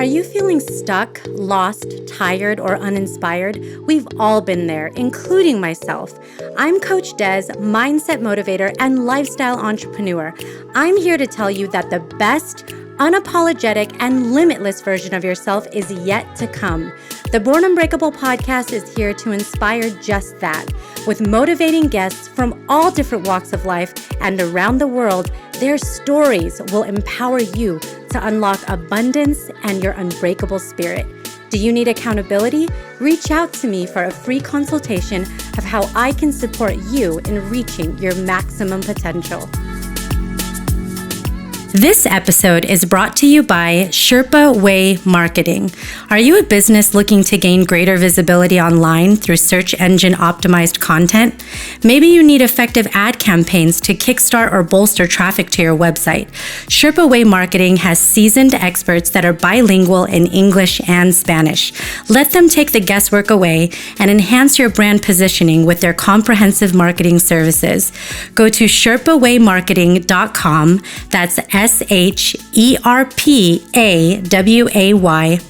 you feeling stuck, lost, tired, or uninspired? We've all been there, including myself. I'm Coach Des, mindset motivator and lifestyle entrepreneur. I'm here to tell you that the best, unapologetic, and limitless version of yourself is yet to come. The Born Unbreakable podcast is here to inspire just that. With motivating guests from all different walks of life and around the world, their stories will empower you to unlock abundance and your unbreakable spirit. Do you need accountability? Reach out to me for a free consultation of how I can support you in reaching your maximum potential. This episode is brought to you by Sherpa Way Marketing. Are you a business looking to gain greater visibility online through search engine optimized content? Maybe you need effective ad campaigns to kickstart or bolster traffic to your website. Sherpa Way Marketing has seasoned experts that are bilingual in English and Spanish. Let them take the guesswork away and enhance your brand positioning with their comprehensive marketing services. Go to sherpawaymarketing.com. That's SHERPAWAY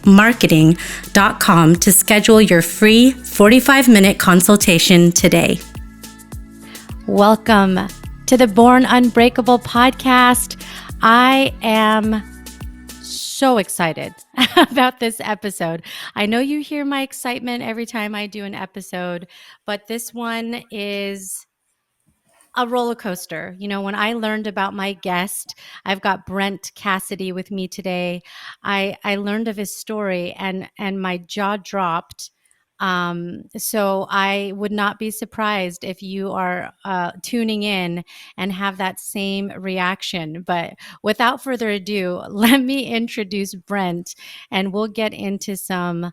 marketing.com to schedule your free 45-minute consultation today. Welcome to the Born Unbreakable podcast. I am so excited about this episode. I know you hear my excitement every time I do an episode, but this one is a roller coaster. You know, when I learned about my guest, I've got Brent Cassity with me today. I learned of his story and my jaw dropped. So I would not be surprised if you are tuning in and have that same reaction. But without further ado, let me introduce Brent and we'll get into some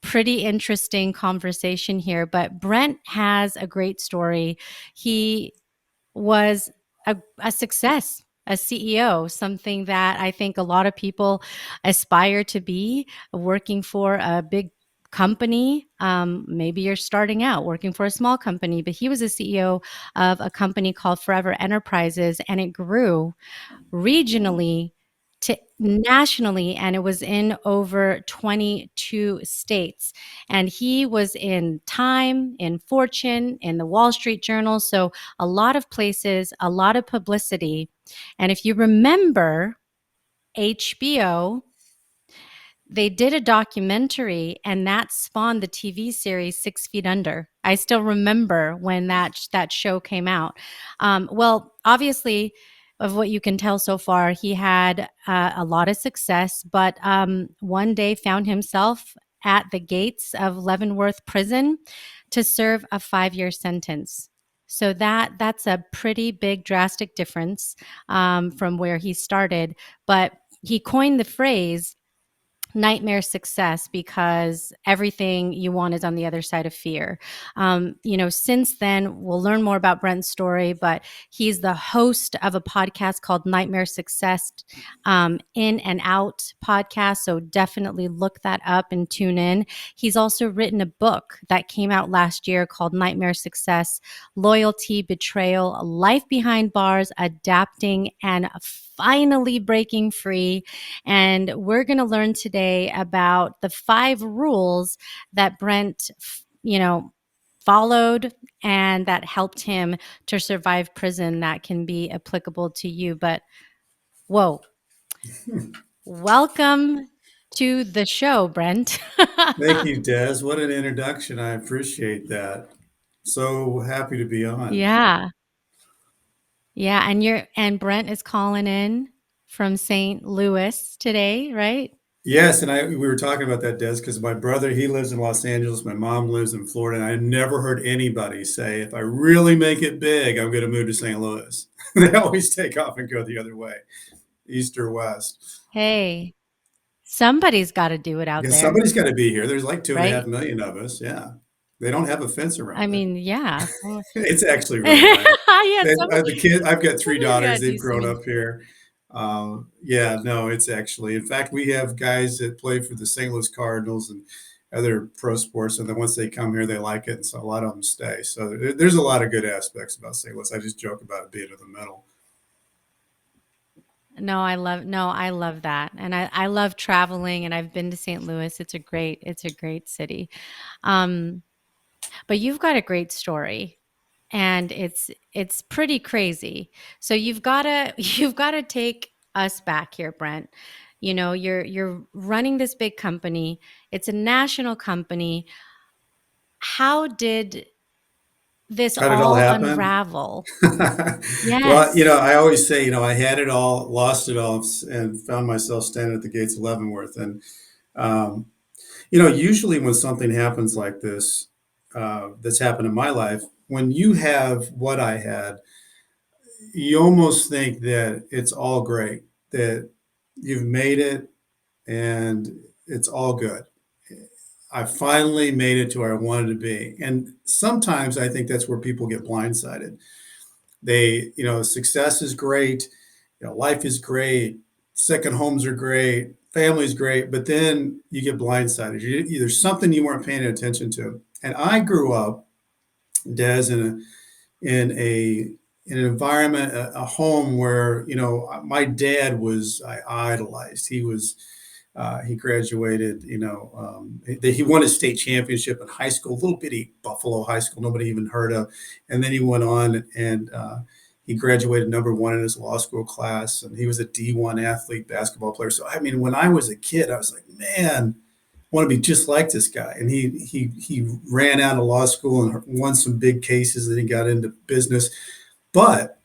pretty interesting conversation here. But Brent has a great story. He was a success, a CEO, something that I think a lot of people aspire to be, working for a big company. Maybe you're starting out working for a small company, but he was a CEO of a company called Forever Enterprises, and it grew regionally to nationally, and it was in over 22 states. And he was in Time, in Fortune, in the Wall Street Journal. So a lot of places, a lot of publicity. And if you remember HBO, they did a documentary and that spawned the TV series 6 Feet Under. I still remember when that show came out. Well, obviously, of what you can tell so far, he had a lot of success, but one day found himself at the gates of Leavenworth Prison to serve a 5-year sentence. So that's a pretty big, drastic difference from where he started. But he coined the phrase nightmare success because everything you want is on the other side of fear. Since then, we'll learn more about Brent's story, but he's the host of a podcast called Nightmare Success, In and Out podcast. So definitely look that up and tune in. He's also written a book that came out last year called Nightmare Success, Loyalty, Betrayal, Life Behind Bars, Adapting, and Finally Breaking Free. And we're going to learn today about the 5 rules that Brent, followed and that helped him to survive prison that can be applicable to you. But whoa, welcome to the show, Brent. Thank you, Des. What an introduction. I appreciate that. So happy to be on. Yeah. Yeah. And Brent is calling in from St. Louis today, right? Yes, and we were talking about that, Des, because my brother, he lives in Los Angeles. My mom lives in Florida, and I never heard anybody say, if I really make it big, I'm going to move to St. Louis. They always take off and go the other way, east or west. Hey, somebody's got to do it out Because there, somebody's got to be here. There's like 2.5 right? million of us. Yeah. They don't have a fence I around it. mean, yeah. It's actually really nice. Yeah, I've got 3 somebody's got daughters. to do They've some. grown up here. Yeah, no, it's actually, in fact, we have guys that play for the St. Louis Cardinals and other pro sports. And then once they come here, they like it. And so a lot of them stay. So there's a lot of good aspects about St. Louis. I just joke about it being in the middle. I love that. And I love traveling, and I've been to St. Louis. It's a great city. Um, but you've got a great story, and it's pretty crazy. So you've got to take us back here, Brent. You know, you're running this big company. It's a national company. How did this How did it all all happen? unravel? Well, Yes. I always say, I had it all, lost it all, and found myself standing at the gates of Leavenworth. And, um, usually when something happens like this, that's happened in my life, when you have what I had, you almost think that it's all great, that you've made it and it's all good. I finally made it to where I wanted to be. And sometimes I think that's where people get blindsided. Success is great, life is great, second homes are great, family's great, but then you get blindsided. There's something you weren't paying attention to. And I grew up, Des, in an environment, a home where my dad was I idolized. He graduated. He won a state championship in high school, little bitty Buffalo high school, nobody even heard of, and then he went on and he graduated number one in his law school class, and he was a D1 athlete, basketball player. So I mean, when I was a kid, I was like, man, want to be just like this guy. And he ran out of law school and won some big cases. Then he got into business. But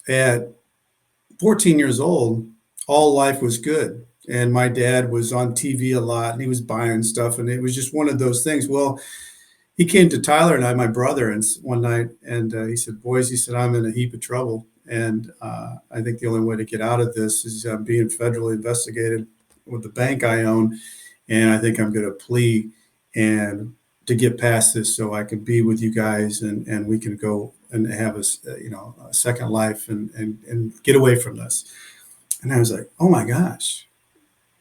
at 14 years old, all life was good. And my dad was on TV a lot and he was buying stuff. And it was just one of those things. Well, he came to Tyler and I, my brother, and one night, and he said, "Boys," he said, "I'm in a heap of trouble. And I think the only way to get out of this is being federally investigated with the bank I own. And I think I'm going to plea and to get past this so I can be with you guys and we can go and have a second life and get away from this." And I was like, oh my gosh,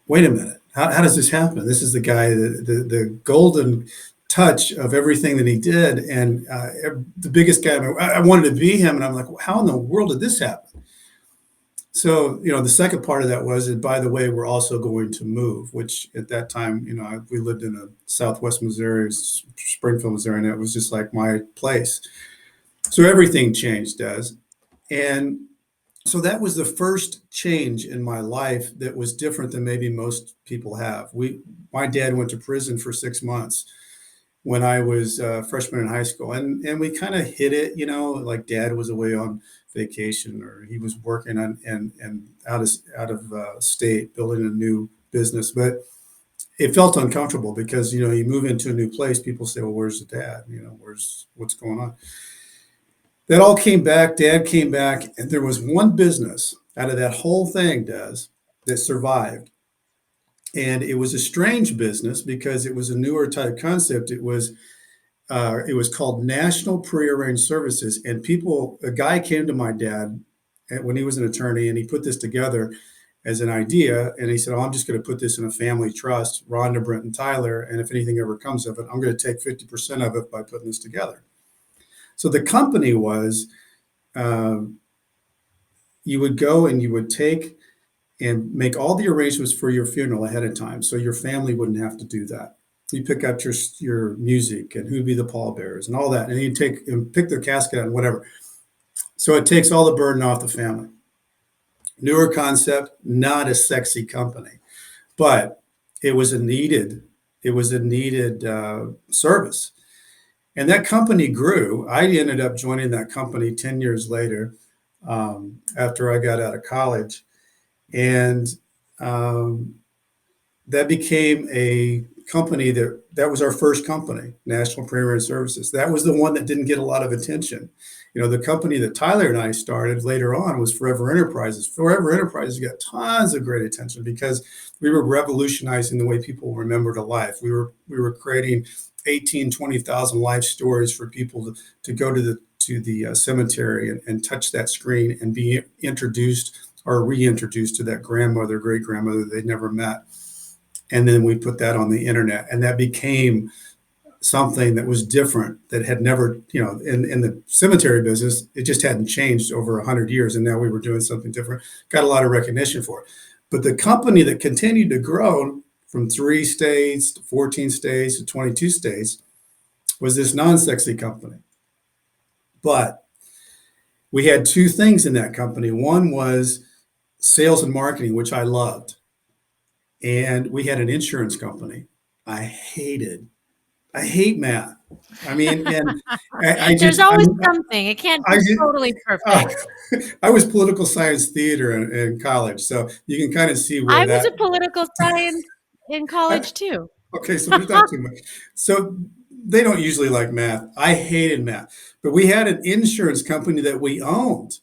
wait a minute. How does this happen? This is the guy, the golden touch of everything that he did. And the biggest guy, I wanted to be him. And I'm like, well, how in the world did this happen? So, the second part of that was, and by the way, we're also going to move, which at that time, we lived in a Southwest Missouri, Springfield, Missouri, and it was just like my place. So everything changed, Des. And so that was the first change in my life that was different than maybe most people have. My dad went to prison for 6 months when I was a freshman in high school, and we kind of hid it, like dad was away on vacation or he was working on and out of state building a new business, but it felt uncomfortable because you move into a new place, people say, well, where's the dad? What's going on? That all came back. Dad came back, and there was one business out of that whole thing, Des, that survived. And it was a strange business because it was a newer type concept. It was called National Prearranged Services, and a guy came to my dad when he was an attorney, and he put this together as an idea, and he said, "Oh, I'm just going to put this in a family trust, Rhonda, Brent, and Tyler, and if anything ever comes of it, I'm going to take 50% of it by putting this together." So the company was, you would go and you would take and make all the arrangements for your funeral ahead of time, so your family wouldn't have to do that. You pick out your music and who'd be the pallbearers and all that, and you take and pick the casket out and whatever. So it takes all the burden off the family. Newer concept, not a sexy company, but it was a needed service. And that company grew. I ended up joining that company 10 years later, after I got out of college. And that became a company that was our first company, National Prearranged Services. That was the one that didn't get a lot of attention. The company that Tyler and I started later on was Forever Enterprises. Forever Enterprises got tons of great attention because we were revolutionizing the way people remembered a life. We were creating 20,000 life stories for people to go to the cemetery and touch that screen and be introduced or reintroduced to that grandmother, great grandmother they'd never met. And then we put that on the internet, and that became something that was different, that had never, in the cemetery business, it just hadn't changed over 100 years. And now we were doing something different, got a lot of recognition for it. But the company that continued to grow from 3 states to 14 states to 22 states was this non-sexy company. But we had 2 things in that company. One was sales and marketing, which I loved. And we had an insurance company. I hate math. I mean, and There's always something. It can't be totally uh, perfect. I was political science theater in college, so you can kind of see where I was that. a political science in college too. Okay, so there's not too much. So they don't usually like math. I hated math, but we had an insurance company that we owned,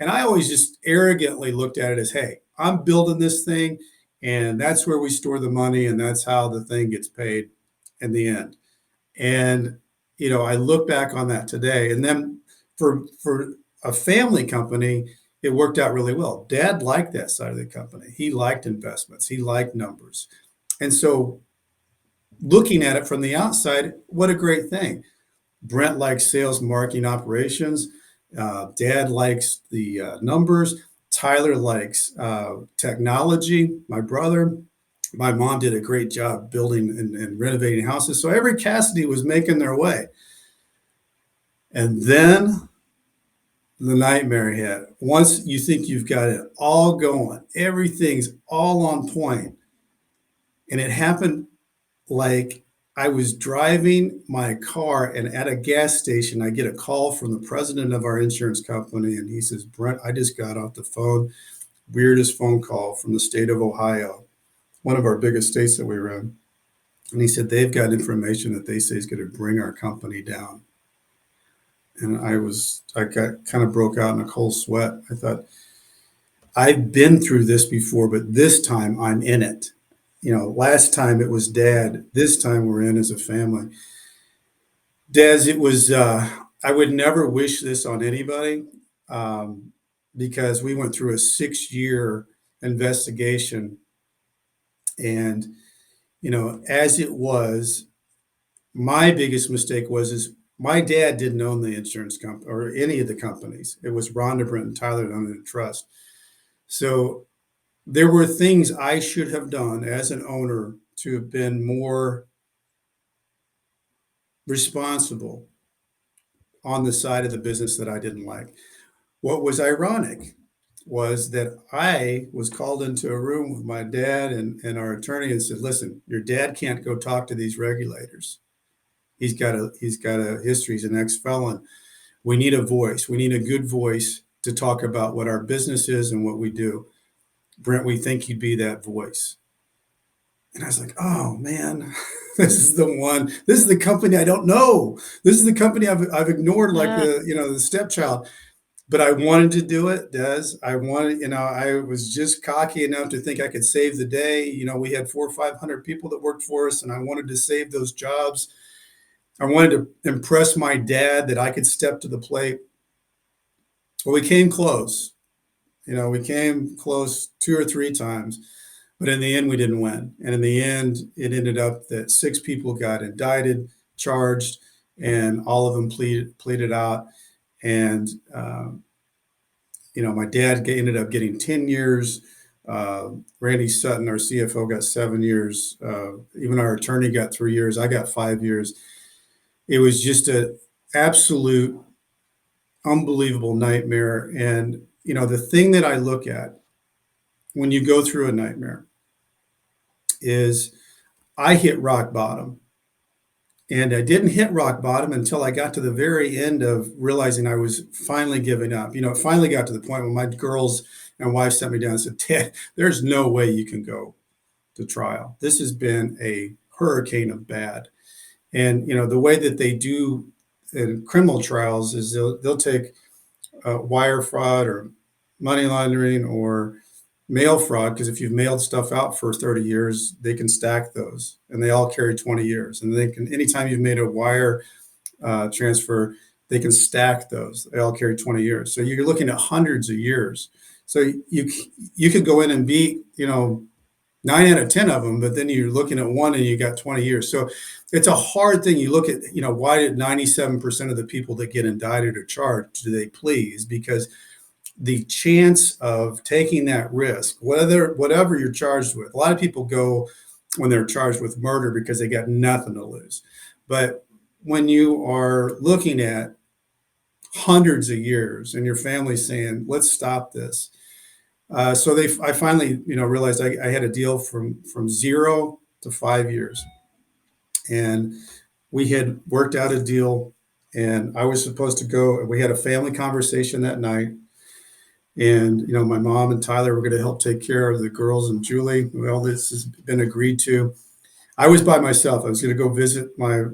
and I always just arrogantly looked at it as, hey, I'm building this thing, and that's where we store the money, and that's how the thing gets paid in the end. And I look back on that today, and then for a family company, it worked out really well. Dad liked that side of the company. He liked investments. He liked numbers. And so looking at it from the outside, what a great thing. Brent likes sales, marketing, operations. Dad likes the numbers. Tyler likes technology. My brother, my mom did a great job building and renovating houses. So every Cassity was making their way. And then the nightmare hit. Once you think you've got it all going, everything's all on point, and it happened like I was driving my car, and at a gas station, I get a call from the president of our insurance company, and he says, Brent, I just got off the phone. Weirdest phone call from the state of Ohio, one of our biggest states that we were in. And he said, they've got information that they say is going to bring our company down. And I got kind of broke out in a cold sweat. I thought, I've been through this before, but this time I'm in it. Last time it was Dad. This time we're in as a family. Des, it was, I would never wish this on anybody, because we went through a 6-year investigation. And, as it was, my biggest mistake is my dad didn't own the insurance company or any of the companies. It was Rhonda, Brent, and Tyler that owned the trust. So there were things I should have done as an owner to have been more responsible on the side of the business that I didn't like. What was ironic was that I was called into a room with my dad and our attorney and said, listen, your dad can't go talk to these regulators. He's got a history. He's an ex-felon. We need a voice. We need a good voice to talk about what our business is and what we do. Brent, we think you'd be that voice. And I was like, oh man, this is the one. This is the company I don't know. This is the company I've ignored like the stepchild. But I wanted to do it, Des. I was just cocky enough to think I could save the day. We had 400 or 500 people that worked for us, and I wanted to save those jobs. I wanted to impress my dad that I could step to the plate. Well, we came close. We came close 2 or 3 times, but in the end, we didn't win. And in the end, it ended up that 6 people got indicted, charged, and all of them pleaded out. And, my dad ended up getting 10 years. Randy Sutton, our CFO, got 7 years. Even our attorney got 3 years. I got 5 years. It was just an absolute unbelievable nightmare. And, the thing that I look at when you go through a nightmare is I hit rock bottom. And I didn't hit rock bottom until I got to the very end of realizing I was finally giving up. It finally got to the point when my girls and wife sent me down and said, Dad, there's no way you can go to trial. This has been a hurricane of bad. And, the way that they do in criminal trials is they'll take wire fraud or money laundering or mail fraud, because if you've mailed stuff out for 30 years, they can stack those, and they all carry 20 years. And they can, anytime you've made a wire transfer, they can stack those. They all carry 20 years. So you're looking at hundreds of years. So you could go in and beat, 9 out of 10 of them, but then you're looking at one and you got 20 years. So it's a hard thing. You look at, why did 97% of the people that get indicted or charged, do they please? Because the chance of taking that risk, whatever you're charged with, a lot of people go when they're charged with murder because they got nothing to lose. But when you are looking at hundreds of years and your family's saying, let's stop this. So I finally, realized I had a deal from 0 to 5 years, and we had worked out a deal, and I was supposed to go. We had a family conversation that night, and my mom and Tyler were going to help take care of the girls and Julie. Well, this has been agreed to. I was by myself. I was going to go visit my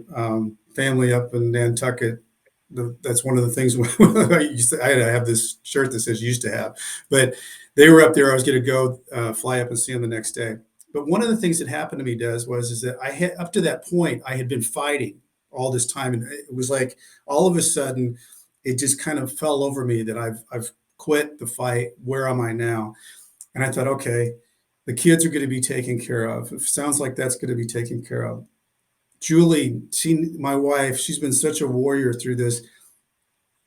family up in Nantucket. That's one of the things I have this shirt that says used to have, but they were up there. I was going to go fly up and see them the next day. But one of the things that happened to me, Des, is that I had, up to that point, I had been fighting all this time. And it was like, all of a sudden, it just kind of fell over me that I've quit the fight. Where am I now? And I thought, okay, the kids are going to be taken care of. It sounds like that's going to be taken care of. Julie, my wife, she's been such a warrior through this.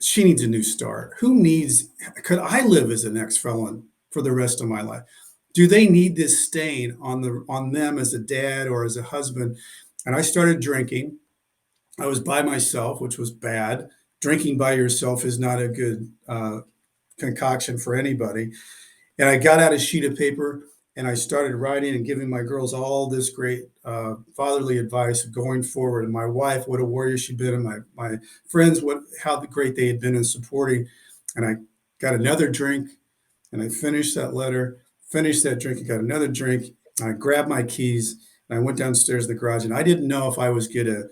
She needs a new start. Could I live as an ex-felon for the rest of my life? Do they need this stain on them as a dad or as a husband? And I started drinking. I was by myself, which was bad. Drinking by yourself is not a good concoction for anybody. And I got out a sheet of paper and I started writing and giving my girls all this great fatherly advice going forward. And my wife, what a warrior she'd been, and my friends, how great they had been in supporting. And I got another drink, and I finished that letter, finished that drink, and got another drink. And I grabbed my keys, and I went downstairs to the garage. And I didn't know if I was going to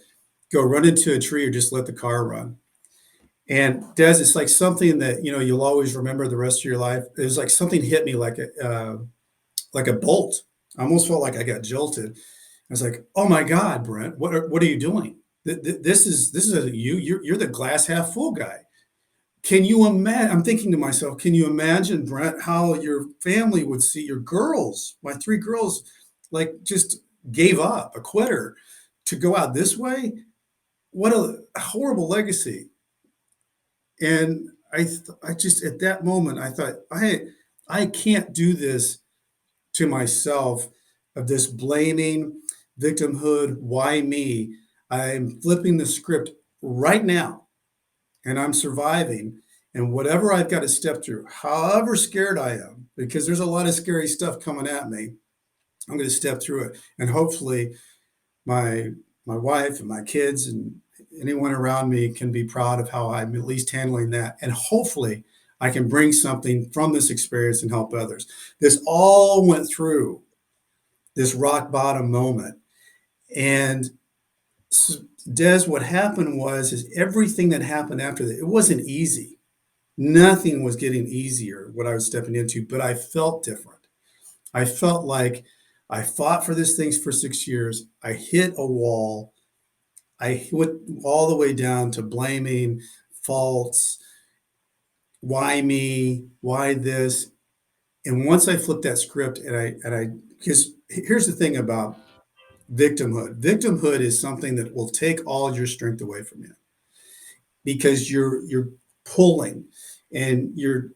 go run into a tree or just let the car run. And Des, it's like something that you'll always remember the rest of your life. It was like something hit me like a bolt. I almost felt like I got jolted. I was like, "Oh my God, Brent, what are you doing? This is you're the glass half full guy. Can you imagine?" I'm thinking to myself, "Can you imagine, Brent, how your family would see your girls? My 3 girls, like, just gave up, a quitter, to go out this way. What a horrible legacy." And I just, at that moment, I thought, I can't do this to myself, of this blaming, victimhood, why me? I'm flipping the script right now, and I'm surviving. And whatever I've got to step through, however scared I am, because there's a lot of scary stuff coming at me, I'm going to step through it. And hopefully my wife and my kids and anyone around me can be proud of how I'm at least handling that. And hopefully I can bring something from this experience and help others. This all went through this rock bottom moment. And Des, what happened is everything that happened after that, it wasn't easy. Nothing was getting easier, what I was stepping into, but I felt different. I felt like I fought for this thing for 6 years. I hit a wall. I went all the way down to blaming, faults, why me, why this. And once I flipped that script, because here's the thing about victimhood. Victimhood is something that will take all your strength away from you, because you're pulling and you're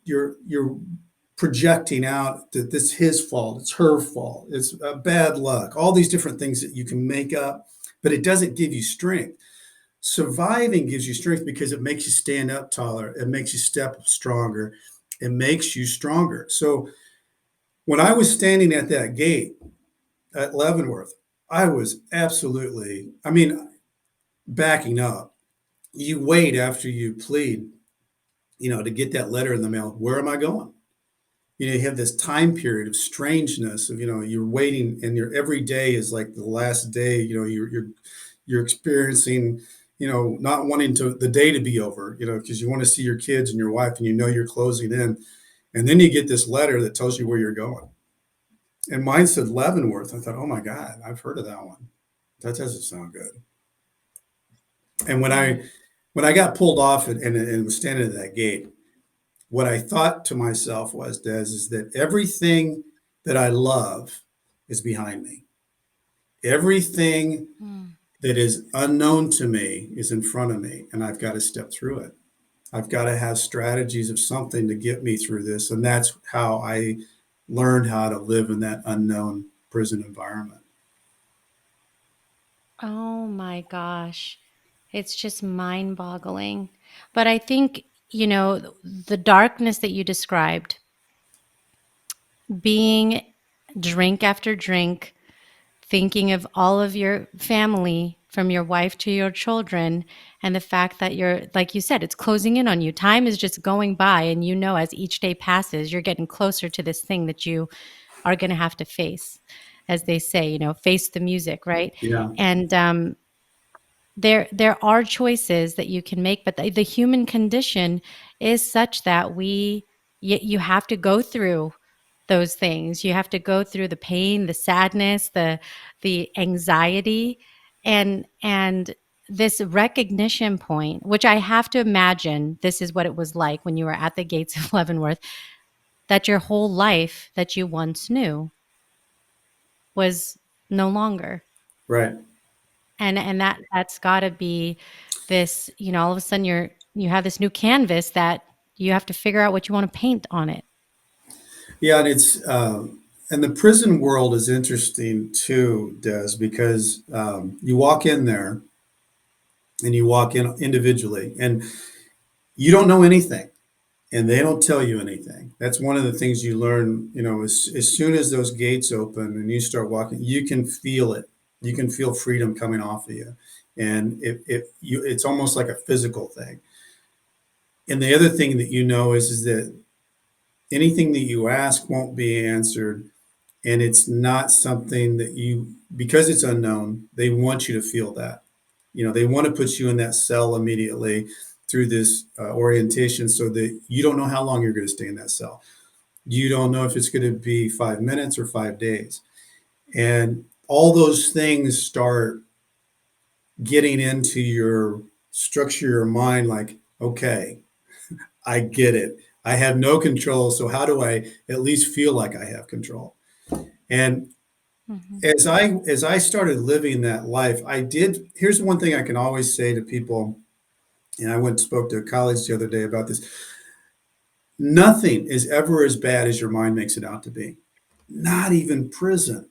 projecting out that this is his fault, it's her fault, it's bad luck, all these different things that you can make up, but it doesn't give you strength. Surviving gives you strength because it makes you stand up taller, it makes you step stronger, it makes you stronger. So when I was standing at that gate at Leavenworth, I was absolutely, backing up. You wait after you plead, to get that letter in the mail. Where am I going? You have this time period of strangeness of, you're waiting, and your every day is like the last day. You're experiencing, not wanting the day to be over, because you want to see your kids and your wife, and you're closing in, and then you get this letter that tells you where you're going. And mine said Leavenworth. I thought, oh my God, I've heard of that one. That doesn't sound good. And when I got pulled off and was standing at that gate, what I thought to myself was, Des, is that everything that I love is behind me. Everything Mm. that is unknown to me is in front of me, and I've got to step through it. I've got to have strategies of something to get me through this. And that's how I learned how to live in that unknown prison environment. Oh my gosh. It's just mind boggling. But I think, you know, the darkness that you described, being drink after drink, thinking of all of your family, from your wife to your children, and the fact that you're, like you said, it's closing in on you. Time is just going by, and you know, as each day passes, you're getting closer to this thing that you are going to have to face. As they say, you know, face the music, right? Yeah. And there are choices that you can make, but the human condition is such that you have to go through those things. You have to go through the pain, the sadness, the anxiety, and this recognition point, which I have to imagine this is what it was like when you were at the gates of Leavenworth, that your whole life that you once knew was no longer. Right. And that's got to be this, you know, all of a sudden you have this new canvas that you have to figure out what you want to paint on it. Yeah. And the prison world is interesting too, Des, because you walk in there and you walk in individually and you don't know anything and they don't tell you anything. That's one of the things you learn, as soon as those gates open and you start walking, you can feel it. You can feel freedom coming off of you. And it's almost like a physical thing. And the other thing that is that anything that you ask won't be answered. And it's not something that because it's unknown, they want you to feel that. They want to put you in that cell immediately through this orientation so that you don't know how long you're going to stay in that cell. You don't know if it's going to be 5 minutes or 5 days. And all those things start getting into your structure, your mind, like, okay, I get it. I have no control. So how do I at least feel like I have control? And Mhm. as I started living that life, here's one thing I can always say to people, and I went and spoke to a college the other day about this. Nothing is ever as bad as your mind makes it out to be. Not even prison.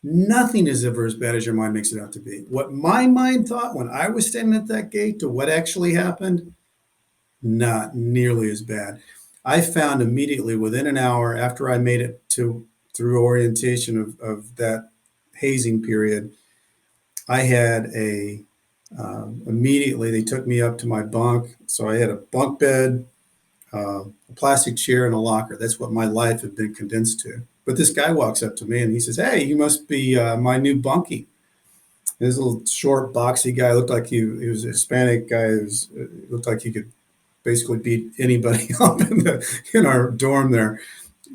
Nothing is ever as bad as your mind makes it out to be. What my mind thought when I was standing at that gate to what actually happened, not nearly as bad. I found immediately within an hour after I made it through orientation of that hazing period, I had immediately they took me up to my bunk. So I had a bunk bed, a plastic chair, and a locker. That's what my life had been condensed to. But this guy walks up to me and he says, "Hey, you must be my new bunkie." This little short, boxy guy looked like he was a Hispanic guy. Looked like he could basically beat anybody up in our dorm there.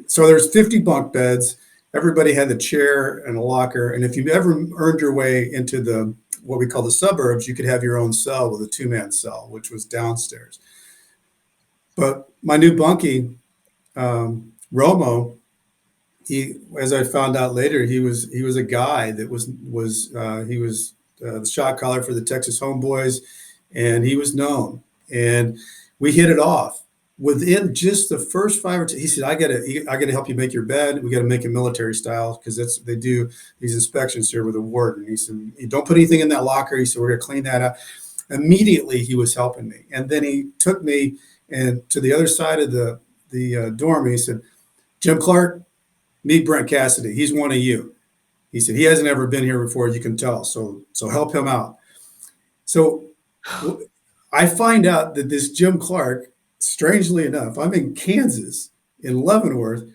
So there's 50 bunk beds. Everybody had a chair and a locker. And if you've ever earned your way into what we call the suburbs, you could have your own cell with a two-man cell, which was downstairs. But my new bunkie, Romo, as I found out later, he was a guy that he was the shot caller for the Texas Homeboys, and he was known. And we hit it off within just the first 5 or 10. He said, "I gotta help you make your bed. We got to make it military style because they do these inspections here with a warden." He said, "Don't put anything in that locker." He said, "We're gonna clean that up." Immediately, he was helping me, and then he took me and to the other side of the dorm. And he said, "Jim Clark, meet Brent Cassity. He's one of you." He said, "He hasn't ever been here before, you can tell. So help him out." So I find out that this Jim Clark, strangely enough, I'm in Kansas, in Leavenworth,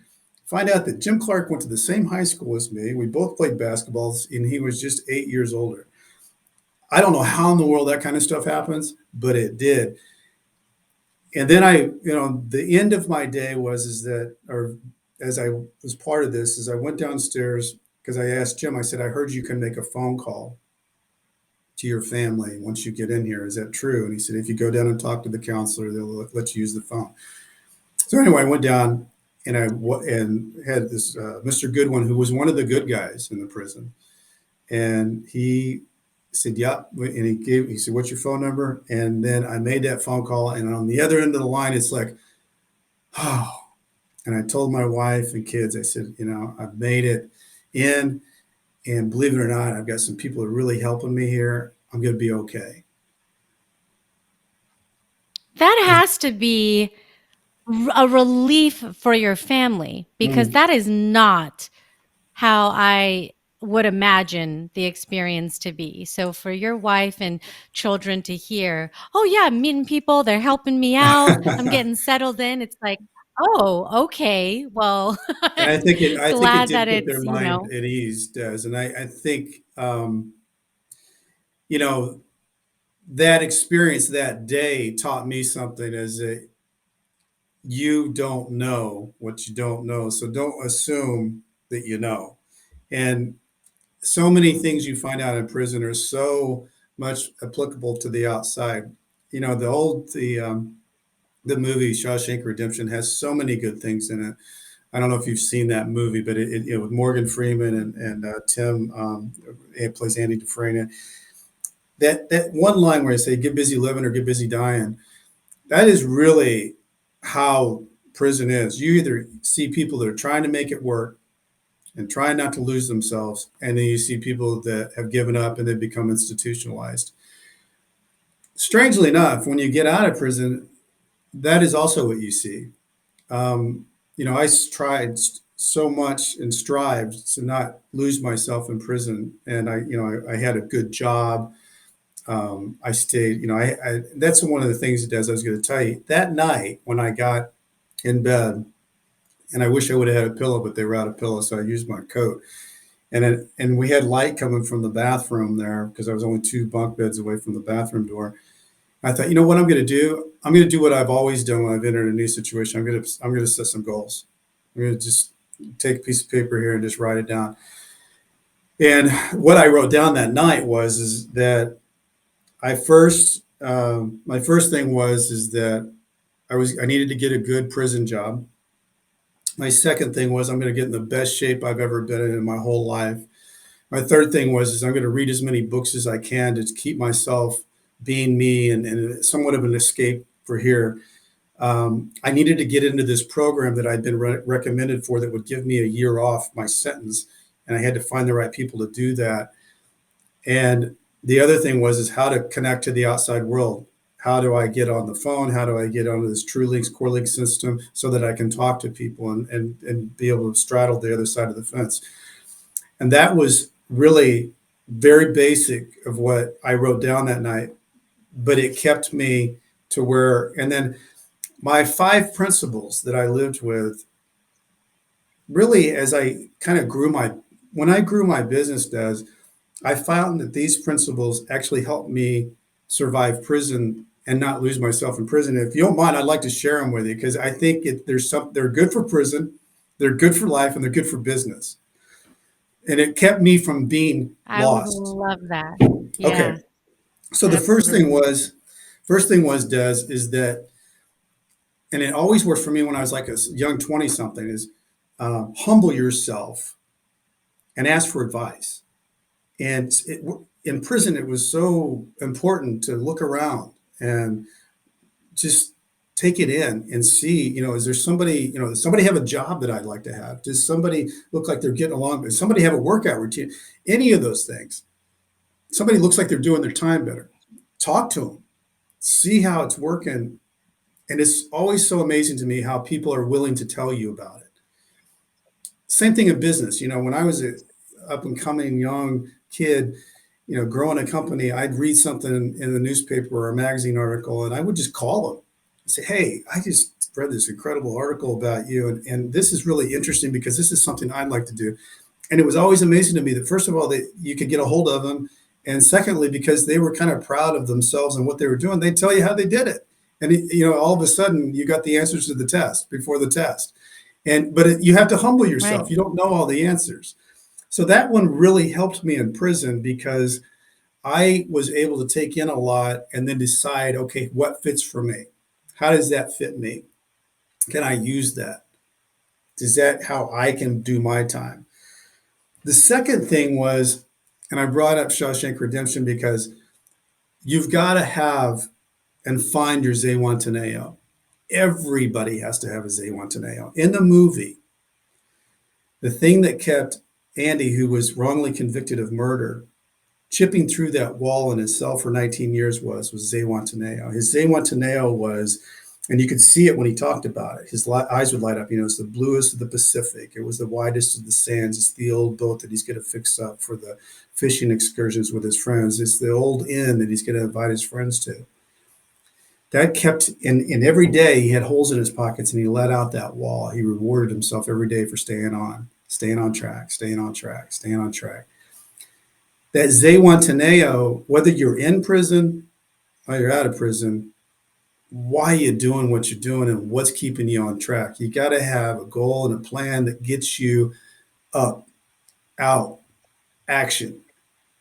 find out that Jim Clark went to the same high school as me. We both played basketball, and he was just 8 years older. I don't know how in the world that kind of stuff happens, but it did. And then the end of my day or as I was part of this, is I went downstairs because I asked Jim, I said, "I heard you can make a phone call to your family once you get in here. Is that true?" And he said, "If you go down and talk to the counselor, they'll let you use the phone." So anyway, I went down and and had this Mr. Goodwin, who was one of the good guys in the prison, and he said, "Yeah," and he said, "What's your phone number?" And then I made that phone call, and on the other end of the line, it's like, oh. And I told my wife and kids, I said, I've made it in, and believe it or not, I've got some people who are really helping me here. I'm going to be okay. That has to be a relief for your family, because that is not how I would imagine the experience to be. So for your wife and children to hear, "Oh yeah, I'm meeting people, they're helping me out, I'm getting settled in." It's like, "Oh, okay. Well, And I think it glad that did put their it's, mind at ease, Des. And I think, you know, that experience that day taught me something, is that you don't know what you don't know. So don't assume that you know. And so many things you find out in prison are so much applicable to the outside. The movie Shawshank Redemption has so many good things in it. I don't know if you've seen that movie, but with Morgan Freeman and Tim, it plays Andy Dufresne. That one line where they say "get busy living" or "get busy dying," that is really how prison is. You either see people that are trying to make it work and trying not to lose themselves, and then you see people that have given up and they become institutionalized. Strangely enough, when you get out of prison, that is also what you see. I tried so much and strived to not lose myself in prison, and I had a good job. I stayed. That's one of the things that, as I was going to tell you, that night when I got in bed, and I wish I would have had a pillow, but they were out of pillows, so I used my coat. And we had light coming from the bathroom there because I was only 2 bunk beds away from the bathroom door. I thought, you know what I'm going to do? I'm going to do what I've always done when I've entered a new situation. I'm going to set some goals. I'm going to just take a piece of paper here and just write it down. And what I wrote down that night is that my first thing is that I needed to get a good prison job. My second thing was I'm going to get in the best shape I've ever been in my whole life. My third thing is I'm going to read as many books as I can to keep myself being me and somewhat of an escape for here. I needed to get into this program that I'd been recommended for that would give me a year off my sentence, and I had to find the right people to do that. And the other thing is how to connect to the outside world. How do I get on the phone? How do I get onto this TrueLinks Core Link system so that I can talk to people and be able to straddle the other side of the fence? And that was really very basic of what I wrote down that night, but it kept me to where, and then my 5 principles that I lived with really, as I kind of when I grew my business, I found that these principles actually helped me survive prison and not lose myself in prison. If you don't mind, I'd like to share them with you because I think they're good for prison, they're good for life, and they're good for business. And it kept me from being I would lost. love that. Okay. Yeah, So the absolutely. first thing was, Des, is that, and it always worked for me when I was like a young 20 something, is humble yourself and ask for advice. And in prison, it was so important to look around and just take it in and see, is there somebody, does somebody have a job that I'd like to have? Does somebody look like they're getting along? Does somebody have a workout routine? Any of those things. Somebody looks like they're doing their time better. Talk to them, see how it's working. And it's always so amazing to me how people are willing to tell you about it. Same thing in business. When I was a up and coming young kid, growing a company, I'd read something in the newspaper or a magazine article, and I would just call them and say, "Hey, I just read this incredible article about you, and this is really interesting because this is something I'd like to do." And it was always amazing to me that, first of all, that you could get a hold of them, and secondly, because they were kind of proud of themselves and what they were doing, they'd tell you how they did it. And all of a sudden, you got the answers to the test before the test. But you have to humble Right. yourself. You don't know all the answers. So that one really helped me in prison because I was able to take in a lot and then decide, okay, what fits for me? How does that fit me? Can I use that? Is that how I can do my time? The second thing was, and I brought up Shawshank Redemption because you've got to have and find your Zewantaneo. Everybody has to have a Zewantaneo. In the movie, the thing that kept Andy, who was wrongly convicted of murder, chipping through that wall in his cell for 19 years was Zewantaneo. His Zewantaneo was, and you could see it when he talked about it. His eyes would light up. It's the bluest of the Pacific. It was the widest of the sands. It's the old boat that he's going to fix up for the fishing excursions with his friends. It's the old inn that he's going to invite his friends to. That kept, in every day he had holes in his pockets and he let out that wall. He rewarded himself every day for staying on track, staying on track, staying on track. That Zewantaneo, whether you're in prison or you're out of prison, why are you doing what you're doing and what's keeping you on track? You got to have a goal and a plan that gets you up, out, action.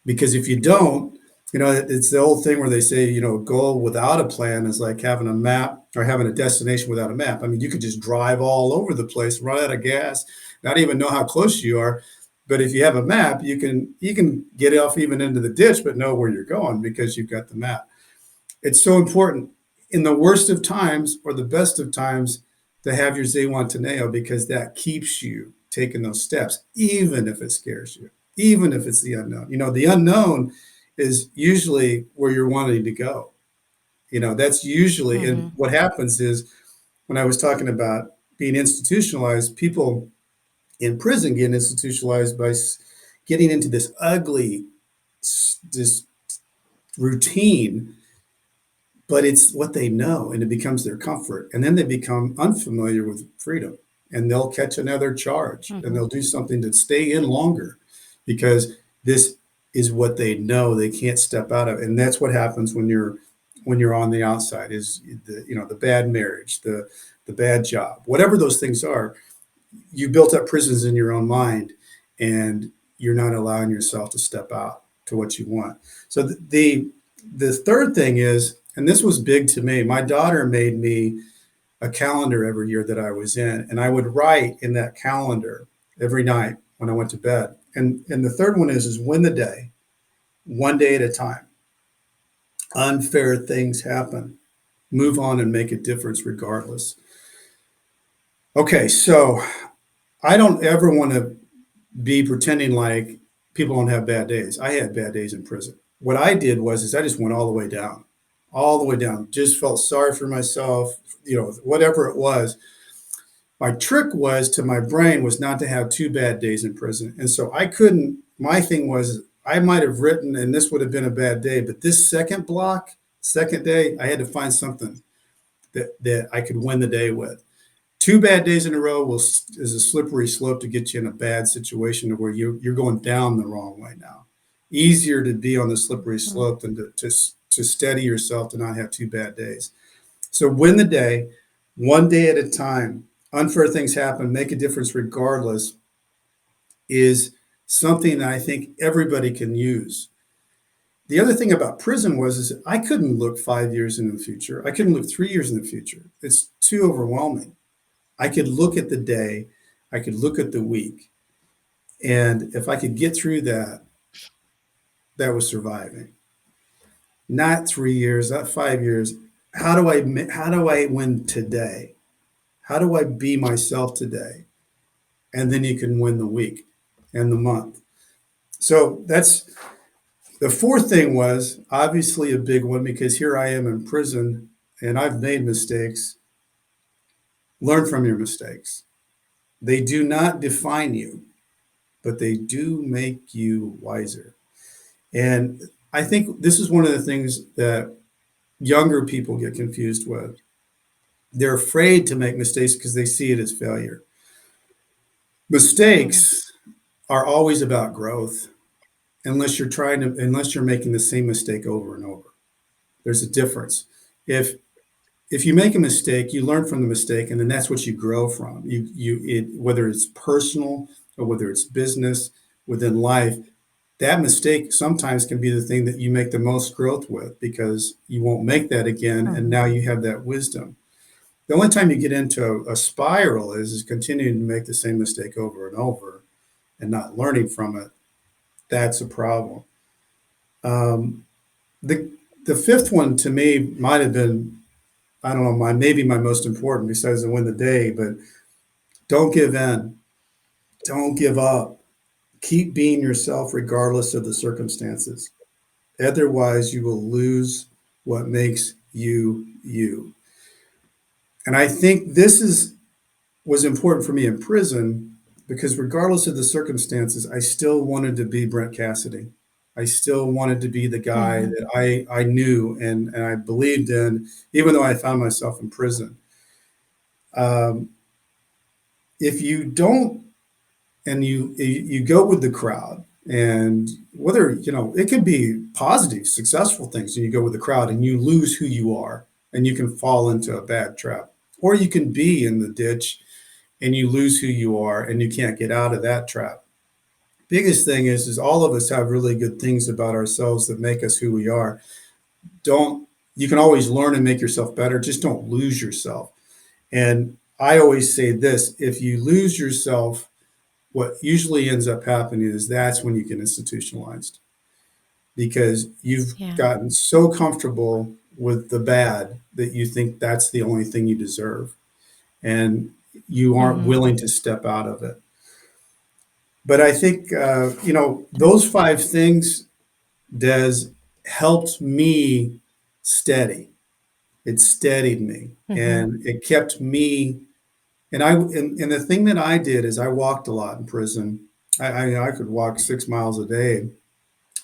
Because if you don't, it's the old thing where they say, a goal without a plan is like having a map or having a destination without a map. I mean, you could just drive all over the place, run out of gas, not even know how close you are. But if you have a map, you can get off even into the ditch, but know where you're going because you've got the map. It's so important in the worst of times or the best of times to have your Zewantaneo because that keeps you taking those steps, even if it scares you, even if it's the unknown. The unknown is usually where you're wanting to go. That's usually, and what happens is when I was talking about being institutionalized, people in prison get institutionalized by getting into this ugly, this routine, but it's what they know and it becomes their comfort. And then they become unfamiliar with freedom and they'll catch another charge and they'll do something to stay in longer because this is what they know they can't step out of. And that's what happens when you're on the outside is the bad marriage, the bad job, whatever those things are. You built up prisons in your own mind and you're not allowing yourself to step out to what you want. So the third thing is, and this was big to me, my daughter made me a calendar every year that I was in, and I would write in that calendar every night when I went to bed. And the third one is win the day, one day at a time. Unfair things happen. Move on and make a difference regardless. Okay, so I don't ever want to be pretending like people don't have bad days. I had bad days in prison. What I did was I just went all the way down, all the way down. Just felt sorry for myself, whatever it was. My trick was to my brain was not to have two bad days in prison. And so I couldn't, my thing was I might have written, and this would have been a bad day, but this second day, I had to find something that I could win the day with. Two bad days in a row is a slippery slope to get you in a bad situation where you're going down the wrong way now. Easier to be on the slippery slope than to steady yourself to not have two bad days. So win the day, one day at a time. Unfair things happen, make a difference regardless, is something that I think everybody can use. The other thing about prison is I couldn't look 5 years in the future. I couldn't look 3 years in the future. It's too overwhelming. I could look at the day, I could look at the week. And if I could get through that, that was surviving. Not 3 years, not 5 years. How do I win today? How do I be myself today? And then you can win the week and the month. So that's the fourth thing was obviously a big one because here I am in prison and I've made mistakes. Learn from your mistakes. They do not define you, but they do make you wiser. And I think this is one of the things that younger people get confused with. They're afraid to make mistakes because they see it as failure. Mistakes are always about growth unless you're making the same mistake over and over. There's a difference. If you make a mistake, you learn from the mistake, and then that's what you grow from. Whether it's personal or whether it's business, within life, that mistake sometimes can be the thing that you make the most growth with because you won't make that again, and now you have that wisdom. The only time you get into a spiral is continuing to make the same mistake over and over and not learning from it. That's a problem. Um, the the fifth one to me might have been, I don't know, maybe my most important besides the win the day, but don't give in. Don't give up. Keep being yourself regardless of the circumstances. Otherwise, you will lose what makes you you. And I think this is was important for me in prison because regardless of the circumstances, I still wanted to be Brent Cassity. I still wanted to be the guy Mhm. that I knew and I believed in, even though I found myself in prison. Um, if you don't and you go with the crowd, and whether it could be positive successful things, and you go with the crowd and you lose who you are, and you can fall into a bad trap, or you can be in the ditch and you lose who you are and you can't get out of that trap. Biggest thing is all of us have really good things about ourselves that make us who we are. Don't You can always learn and make yourself better, just don't lose yourself. And I always say this: if you lose yourself, what usually ends up happening is that's when you get institutionalized because you've Yeah. gotten so comfortable with the bad that you think that's the only thing you deserve, and you aren't Mhm. willing to step out of it. But I think those five things, Des, helped me steady. It steadied me, Mhm. and it kept me. And the thing that I did is I walked a lot in prison. I could walk 6 miles a day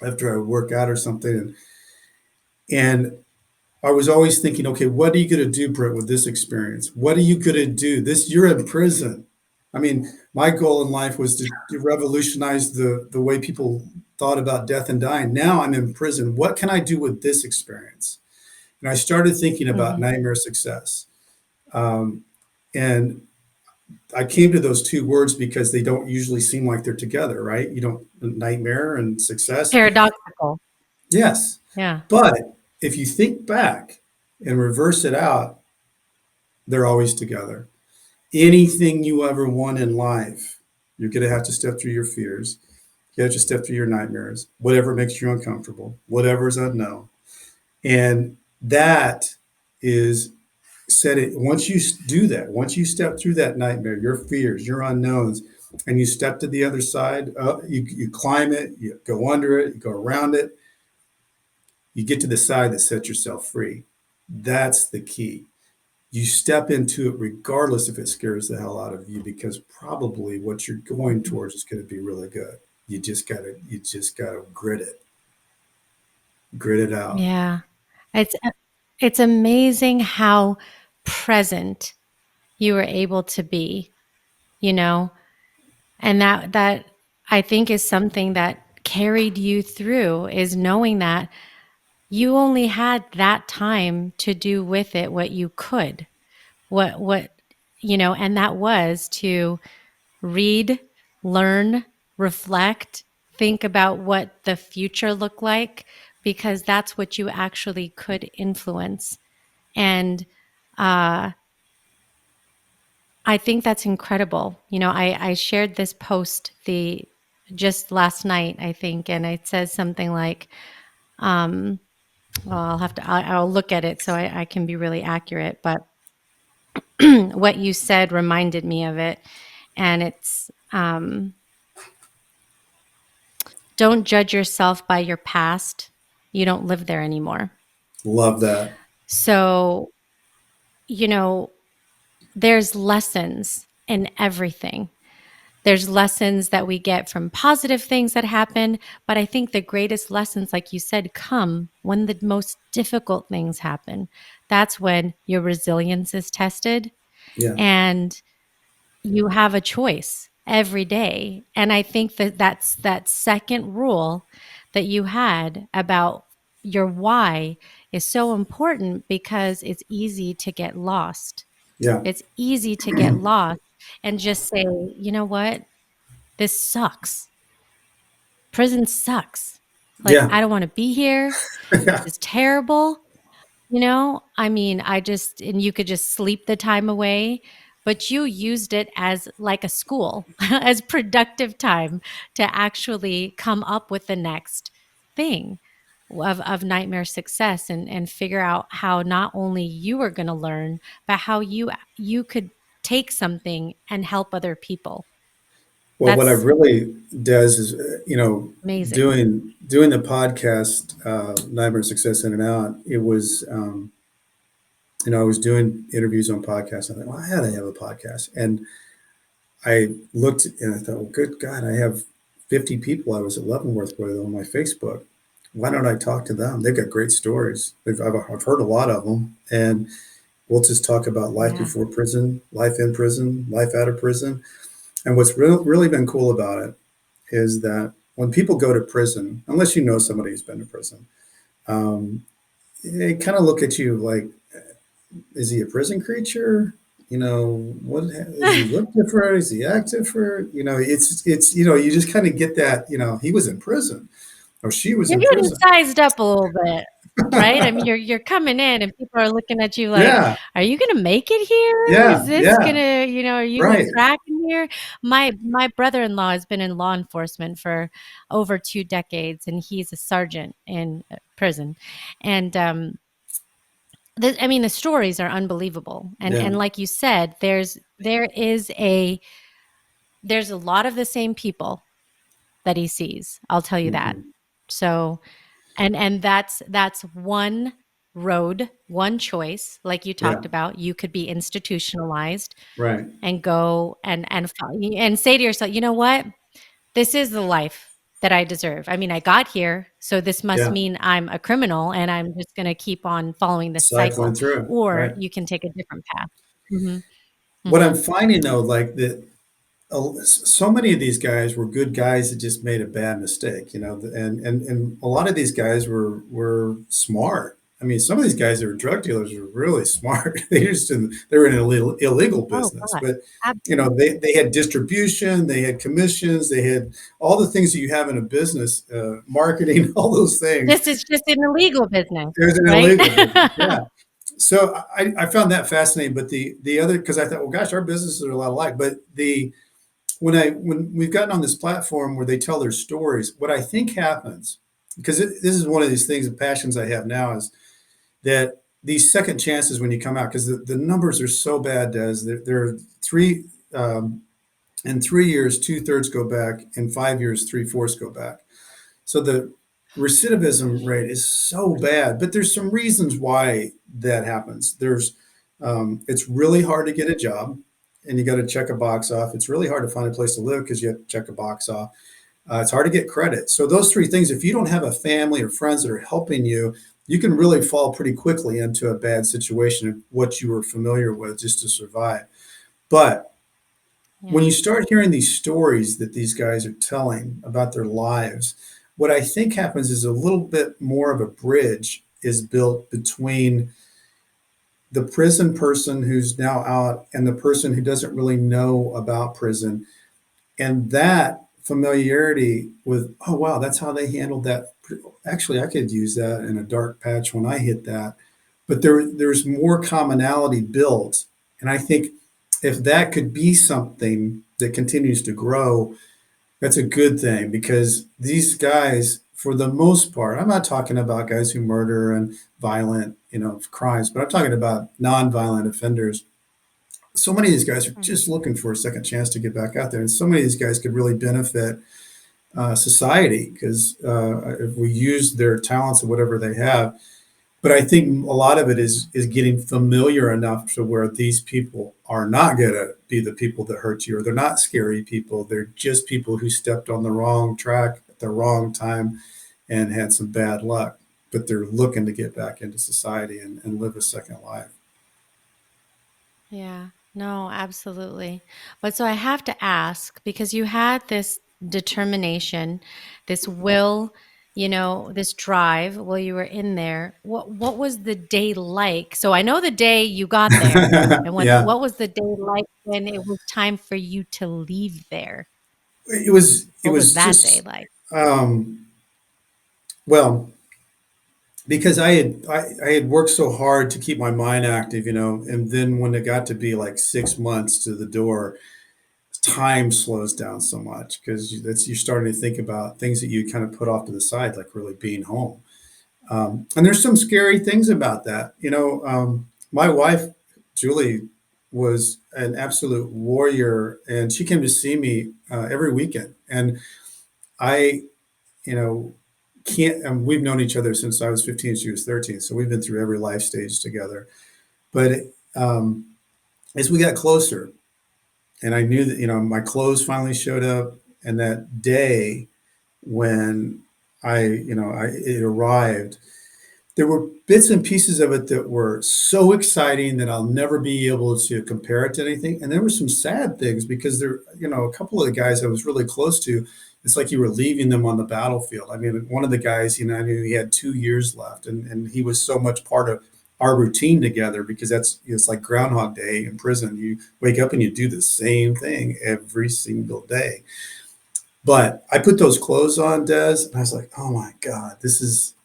after I work out or something, and I was always thinking, okay, what are you going to do, Britt, with this experience? What are you going to do? You're in prison. I mean, my goal in life was to revolutionize the way people thought about death and dying. Now I'm in prison. What can I do with this experience? And I started thinking about Mhm. nightmare success. Um, and I came to those two words because they don't usually seem like they're together, right? You don't, nightmare and success. Paradoxical. Yes. Yeah. But if you think back and reverse it out, they're always together. Anything you ever want in life, you're going to have to step through your fears. You have to step through your nightmares, whatever makes you uncomfortable, whatever is unknown. And that is said it once you do that, once you step through that nightmare, your fears, your unknowns, and you step to the other side, you climb it, you go under it, you go around it, you get to the side that sets yourself free. That's the key. You step into it regardless if it scares the hell out of you because probably what you're going Mhm. towards is going to be really good. You just gotta grit it out. Yeah. It's it's amazing how present you were able to be, you know? And that I think is something that carried you through is knowing that you only had that time to do with it what you could. What and that was to read, learn, reflect, think about what the future looked like because that's what you actually could influence. And uh I think that's incredible. I shared this post the just last night, I think, and it says something like, um, well, I'll look at it so I can be really accurate. But what you said reminded me of it, and it's don't judge yourself by your past. You don't live there anymore. Love that. So, you know, there's lessons in everything. There's lessons that we get from positive things that happen, but I think the greatest lessons, like you said, come when the most difficult things happen. That's when your resilience is tested Yeah, and you have a choice every day. And I think that that's that second rule that you had about your why is so important because it's easy to get lost. yeah, It's easy to get lost and just say, you know what? This sucks. Prison sucks. Like, yeah, I don't want to be here. This yeah, is terrible. I mean, and you could just sleep the time away, but you used it as like a school, as productive time to actually come up with the next thing of nightmare success and figure out how not only you were going to learn, but how you could take something and help other people. Well, what I That's really does is, amazing. doing the podcast, Nightmare Success In and Out. It was, I was doing interviews on podcasts. I thought, well, I had to have a podcast, and I looked and I thought, well, good God, I have 50 people I was at Leavenworth with on my Facebook. Why don't I talk to them? They've got great stories. I've heard a lot of them, and we'll just talk about life Yeah. before prison, life in prison, life out of prison. And what's really been cool about it is that when people go to prison, unless you know somebody who's been to prison, they kind of look at you like, is he a prison creature? What is he look different? Is he act different? It's you just kind of get that. He was in prison or she was You're in getting prison. sized up a little bit, right? I mean, you're coming in and people are looking at you like, Yeah, "Are you gonna make it here? Is yeah, this yeah. gonna, are you gonna Right. crack in here?" My brother-in-law has been in law enforcement for over 2 decades, and he's a sergeant in prison. And I mean, the stories are unbelievable. Yeah. And like you said, there's a lot of the same people that he sees. I'll tell you that. Hmm. So and that's one road, one choice, like you Yeah. talked about. You could be institutionalized Right. and go and say to yourself, "You know what? This is the life that I deserve. I mean, I got here, so this must Yeah. mean I'm a criminal and I'm just gonna keep on following this Cycling cycle." through. Or Right. you can take a different path. Mhm, What I'm mhm. finding though, like that, so many of these guys were good guys that just made a bad mistake, and a lot of these guys were smart. I mean, some of these guys that were drug dealers were really smart. They were in an illegal Oh business, god, but absolutely. they had distribution, they had commissions, they had all the things that you have in a business, marketing, all those things. This is just an illegal business, There's an right? illegal business, yeah. So I found that fascinating, but the other, because I thought, well, gosh, our businesses are a lot alike, but the when we've gotten on this platform where they tell their stories, what I think happens, because this is one of these things, the passions I have now is that these second chances when you come out, because the numbers are so bad, Des, there are in 3 years, two-thirds go back, in 5 years, three-fourths go back. So the recidivism rate is so bad, but there's some reasons why that happens. It's really hard to get a job, and you got to check a box off. It's really hard to find a place to live because you have to check a box off. It's hard to get credit. So those three things, if you don't have a family or friends that are helping you, you can really fall pretty quickly into a bad situation of what you were familiar with just to survive. But when Yeah. you start hearing these stories that these guys are telling about their lives, what I think happens is a little bit more of a bridge is built between the prison person who's now out and the person who doesn't really know about prison. And that familiarity with, oh, wow, that's how they handled that. Actually, I could use that in a dark patch when I hit that. But there's more commonality built. And I think if that could be something that continues to grow, that's a good thing, because these guys, for the most part, I'm not talking about guys who murder and violent, crimes, but I'm talking about nonviolent offenders. So many of these guys are Mhm. just looking for a second chance to get back out there, and so many of these guys could really benefit society because if we use their talents or whatever they have. But I think a lot of it is getting familiar enough to where these people are not going to be the people that hurt you, or they're not scary people. They're just people who stepped on the wrong track at the wrong time and had some bad luck. But they're looking to get back into society and live a second life. Yeah. No, absolutely. But so I have to ask, because you had this determination, this will, this drive while you were in there. What was the day like? So I know the day you got there, and Yeah, what was the day like when it was time for you to leave there? it What was was that day just like? um, well. because I had worked so hard to keep my mind active, and then when it got to be like 6 months to the door, time slows down so much because you're starting to think about things that you kind of put off to the side, like really being home. And there's some scary things about that. My wife, Julie, was an absolute warrior, and she came to see me every weekend. And I, you know, can't, and we've known each other since I was 15, she was 13. So we've been through every life stage together. But um, as we got closer, and I knew that, my clothes finally showed up, and that day when it arrived, there were bits and pieces of it that were so exciting that I'll never be able to compare it to anything. And there were some sad things because a couple of the guys I was really close to, it's like you were leaving them on the battlefield. I mean, one of the guys, I knew he had 2 years left, and he was so much part of our routine together because it's like Groundhog Day in prison. You wake up and you do the same thing every single day. But I put those clothes on, Des, and I was like, oh my God,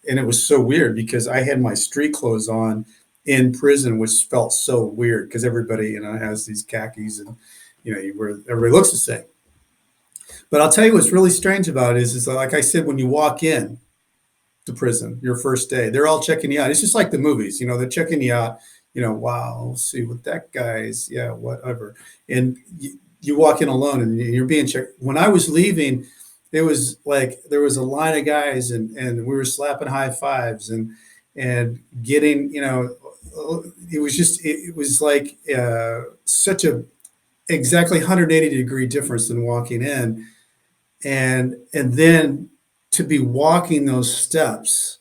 and it was so weird because I had my street clothes on in prison, which felt so weird because everybody, has these khakis and, everybody looks the same. But I'll tell you what's really strange about it is like I said, when you walk in to prison, your first day, they're all checking you out. It's just like the movies, they're checking you out, wow, we'll see what that guy's, yeah, whatever. And you walk in alone and you're being checked. When I was leaving, it was like there was a line of guys and we were slapping high fives and getting, it was like such a exactly 180-degree difference than walking in. And then to be walking those steps,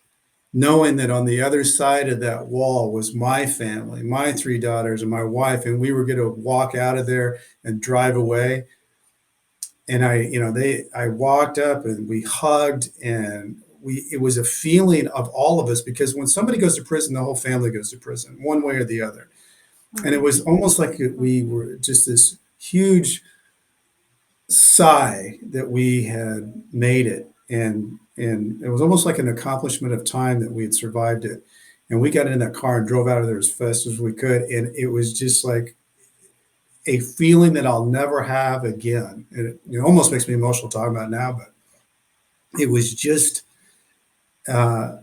knowing that on the other side of that wall was my family, my 3 daughters and my wife, and we were going to walk out of there and drive away. And I walked up and we hugged, and it was a feeling of all of us, because when somebody goes to prison, the whole family goes to prison one way or the other. And it was almost like we were just this huge sigh that we had made it. And it was almost like an accomplishment of time that we had survived it. And we got in that car and drove out of there as fast as we could. And it was just like a feeling that I'll never have again. And it almost makes me emotional talking about it now, but it was just, uh,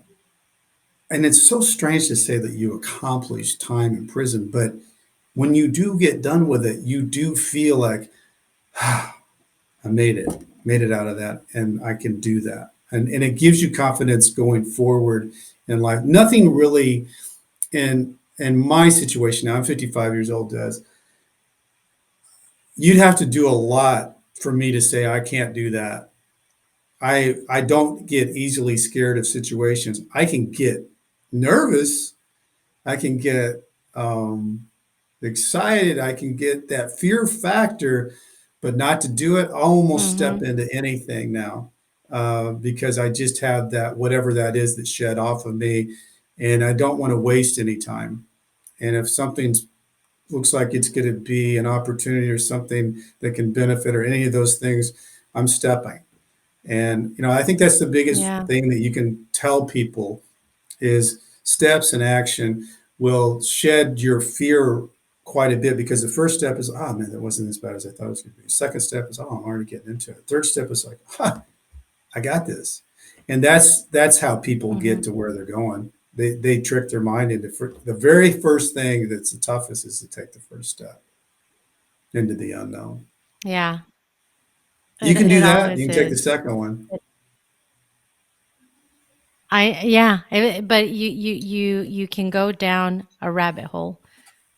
and it's so strange to say that you accomplish time in prison, but when you do get done with it, you do feel like, ah, I made it out of that, and I can do that. And it gives you confidence going forward in life. Nothing really in my situation now, I'm 55 years old, Des, you'd have to do a lot for me to say I can't do that. I don't get easily scared of situations. I can get nervous. I can get excited. I can get that fear factor, but not to do it. I'll almost step Mm-hmm. into anything now because I just have that, whatever that is that shed off of me, and I don't want to waste any time. And if something looks like it's going to be an opportunity or something that can benefit or any of those things, I'm stepping. And I think that's the biggest Yeah. thing that you can tell people is steps and action will shed your fear quite a bit, because the first step is, oh man, that wasn't as bad as I thought it was going to be. Second step is, oh, I'm already getting into it. Third step is like, I got this. And that's how people get Mm-hmm. to where they're going. They trick their mind into the very first thing that's the toughest is to take the first step into the unknown. Yeah. You can do It that. You always can take the is. second one. Yeah, but you can go down a rabbit hole,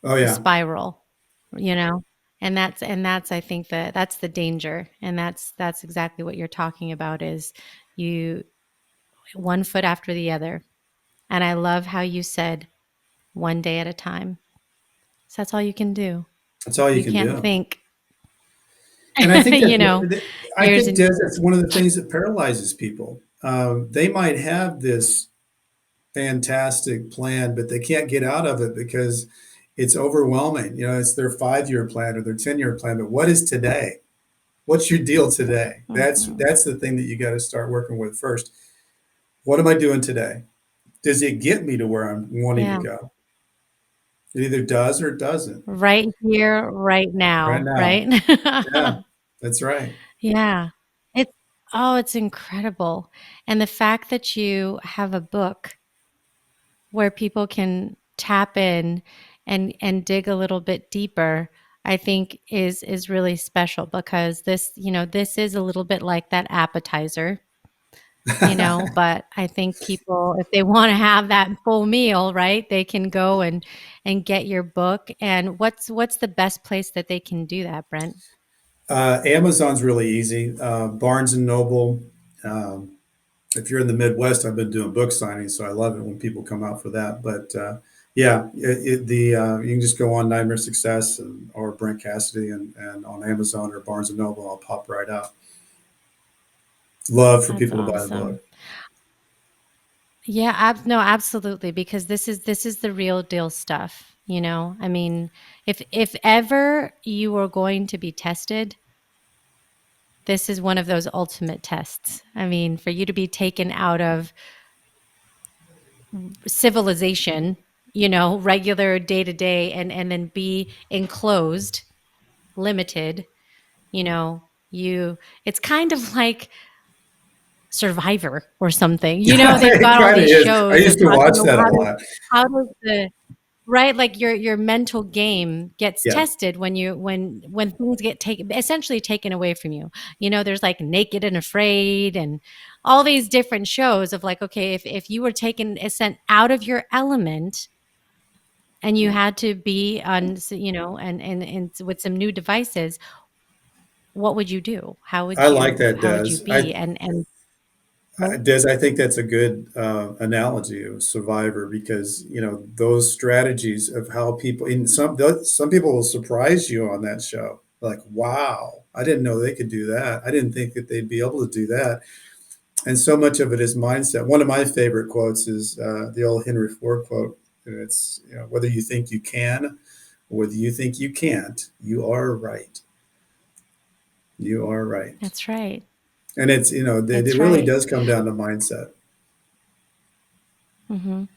Oh a yeah, spiral, you know, and that's I think that's the danger, and that's exactly what you're talking about is you one foot after the other, and I love how you said one day at a time. So that's all you can do. that's all you You can can't do. think, And I think you that's know, I here's think, an Des, that's one of the things that paralyzes people. They might have this fantastic plan, but they can't get out of it because it's overwhelming. It's their 5-year plan or their 10-year plan. But what is today? What's your deal today? That's Mhm. that's the thing that you got to start working with first. What am I doing today? does it get me to where I'm wanting to Yeah. go? It either does or it doesn't. Right here, right Right now, now. right? Yeah, that's right. Yeah. It's it's incredible. And the fact that you have a book where people can tap in and dig a little bit deeper, I think is really special because this is a little bit like that appetizer, but I think people, if they want to have that full meal, right, they can go and get your book. And what's the best place that they can do that, Brent? Amazon's really easy. Barnes and Noble. Um, if you're in the Midwest, I've been doing book signings, so I love it when people come out for that. But yeah, you can just go on Nightmare Success or Brent Cassity and on Amazon or Barnes and Noble. I'll pop right up. Love for That's people to buy the awesome. book. Yeah, no, absolutely, because this is the real deal stuff, I mean, if ever you are going to be tested, this is one of those ultimate tests. I mean, for you to be taken out of civilization, regular day to day, and then be enclosed, limited, you it's kind of like Survivor or something. They've It got all kind of these is. I shows of used to how, watch that a how does lot. how does the right, like your mental game gets Yeah. tested when things get essentially taken away from you. There's like Naked and Afraid and all these different shows of like, okay, if you were sent out of your element and you had to be on, and with some new devices, what would you do? I like that, How would you Des. be? And right? Des, I think that's a good analogy of Survivor because those strategies of how people in some people will surprise you on that show. Like, wow, I didn't know they could do that. I didn't think that they'd be able to do that. And so much of it is mindset. One of my favorite quotes is the old Henry Ford quote. And it's whether you think you can or whether you think you can't, you are right. You are right. That's right. And it's it It's really right. does come down to mindset. Mhm.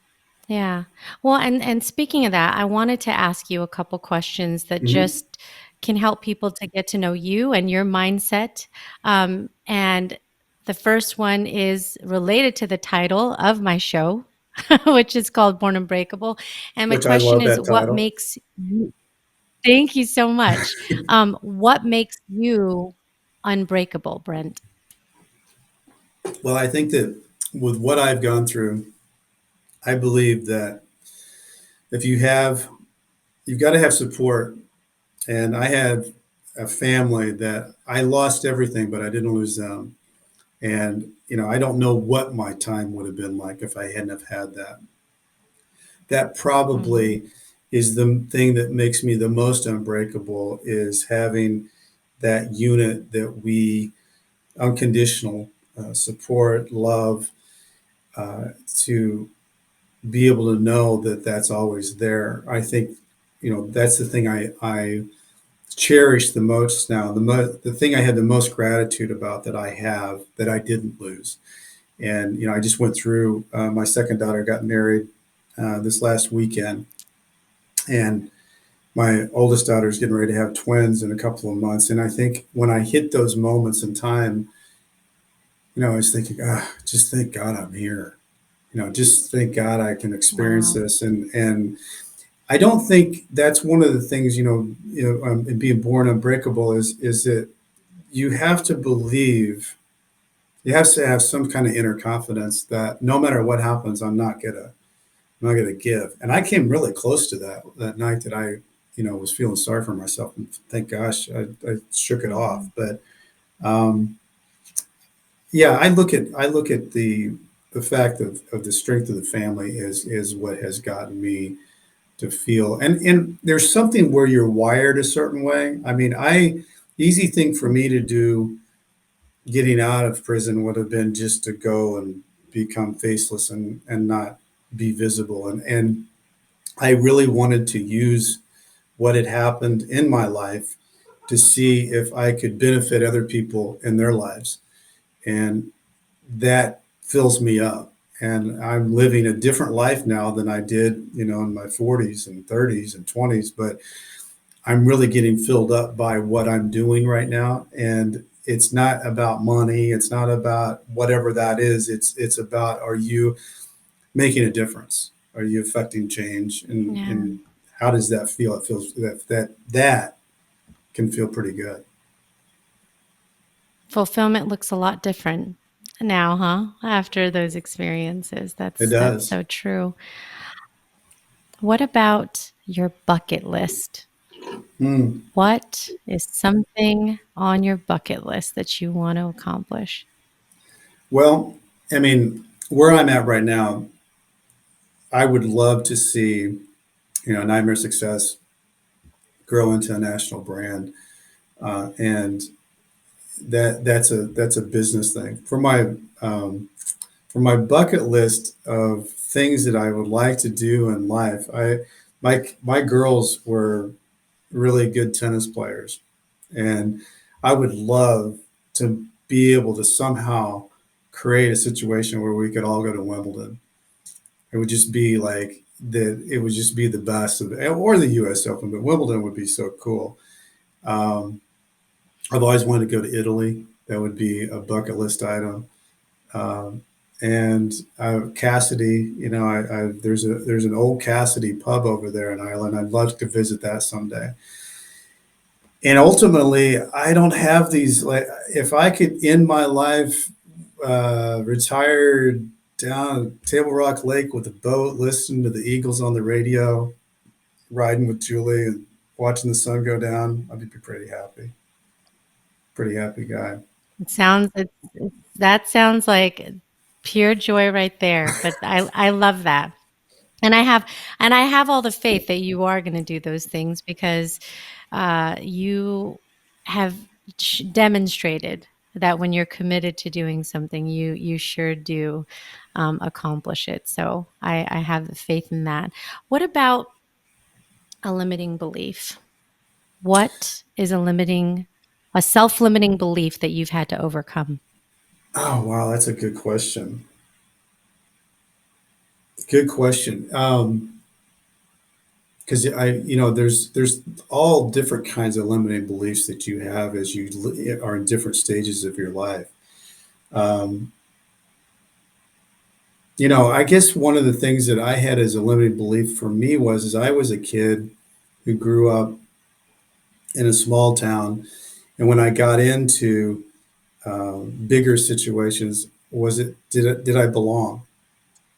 Yeah. Well, and speaking of that, I wanted to ask you a couple questions that Mhm. just can help people to get to know you and your mindset. And the first one is related to the title of my show, which is called Born Unbreakable. And my Which I question love is, that what title. makes you, thank you so much. What makes you unbreakable, Brent? Well, I think that with what I've gone through, I believe that if you've got to have support. And I had a family that I lost everything, but I didn't lose them. And, I don't know what my time would have been like if I hadn't have had that. That Mhm. probably is the thing that makes me the most unbreakable is having that unit that we unconditional support, love, to be able to know that that's always there. I think, that's the thing I cherish the most now. The thing I had the most gratitude about that I have that I didn't lose. And, I just went through, my second daughter got married this last weekend. And my oldest daughter is getting ready to have twins in a couple of months. And I think when I hit those moments in time, I was thinking, just thank God I'm here. Just thank God I can experience Wow. this. And I don't think that's one of the things, in being born unbreakable is that you have to believe, you have to have some kind of inner confidence that no matter what happens, I'm not gonna give. And I came really close to that night that I, was feeling sorry for myself. And thank gosh, I shook it off. Mhm. But um, yeah, I look at the fact of the strength of the family is what has gotten me to feel. And there's something where you're wired a certain way. I mean, easy thing for me to do getting out of prison would have been just to go and become faceless and not be visible. And I really wanted to use what had happened in my life to see if I could benefit other people in their lives. And that fills me up. and I'm living a different life now than I did, in my 40s and 30s and 20s. But I'm really getting filled up by what I'm doing right now, and it's not about money. It's not about whatever that is. It's about, are you making a difference? Are you affecting change? Yeah. And how does that feel? It feels that can feel pretty good. Fulfillment looks a lot different now, huh? After those experiences. It That's does. so true. What about your bucket list? Hmm. What is something on your bucket list that you want to accomplish? Well, I mean, where I'm at right now, I would love to see, Nightmare Success grow into a national brand, and that's a business thing. For my bucket list of things that I would like to do in life, my girls were really good tennis players, and I would love to be able to somehow create a situation where we could all go to Wimbledon. It would just be like that. It would just be the best of or the U.S. Open, but Wimbledon would be so cool. Um, I've always wanted to go to Italy. That would be a bucket list item. Um, and Cassity, there's an old Cassity pub over there in Ireland. I'd love to visit that someday. And ultimately, I don't have these, like, if I could end my life retired down Table Rock Lake with a boat, listening to the Eagles on the radio, riding with Julie and watching the sun go down, I'd be pretty happy. Pretty happy guy. That sounds like pure joy right there, but I love that. And I have all the faith that you are going to do those things because you have demonstrated that when you're committed to doing something, you sure do accomplish it. So I have the faith in that. What about a limiting belief? What is a self-limiting belief that you've had to overcome? Oh, wow, that's a good question. Good question. Because there's all different kinds of limiting beliefs that you have as you are in different stages of your life. Um, I guess one of the things that I had as a limiting belief for me was, is I was a kid who grew up in a small town, and when I got into bigger situations, was it did I belong?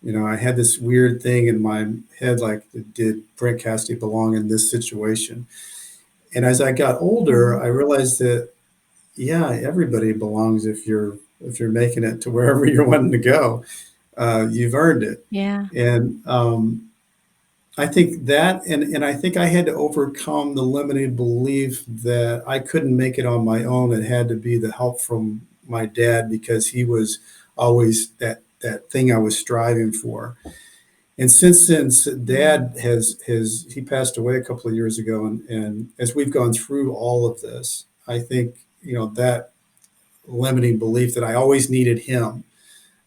I had this weird thing in my head, like, did Brent Cassity belong in this situation? And as I got older, Mhm. I realized that, yeah, everybody belongs if you're making it to wherever you're wanting to go. You've earned it. Yeah. And I think that, and I think I had to overcome the limiting belief that I couldn't make it on my own. It had to be the help from my dad, because he was always that thing I was striving for. And since Mm. dad he passed away a couple of years ago, and as we've gone through all of this, I think, that limiting belief that I always needed him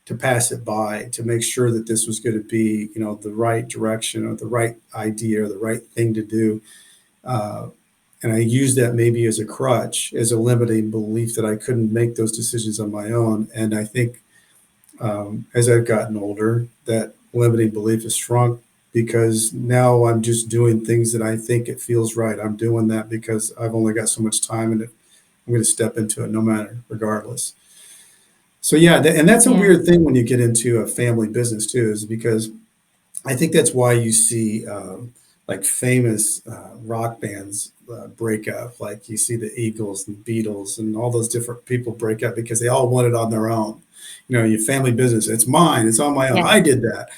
to pass it by, to make sure that this was going to be, the right direction or the right idea or the right thing to do. Uh, and I used that maybe as a crutch, as a limiting belief that I couldn't make those decisions on my own. And I think, as I've gotten older, that limiting belief has shrunk, because now I'm just doing things that I think it feels right. I'm doing that because I've only got so much time, and I'm going to step into it no matter, regardless. So yeah, and that's a Yeah. weird thing when you get into a family business too, is because I think that's why you see like famous rock bands break up. Like you see the Eagles and Beatles and all those different people break up, because they all want it on their own. Your family business, it's mine, it's on my own. Yes. I did that.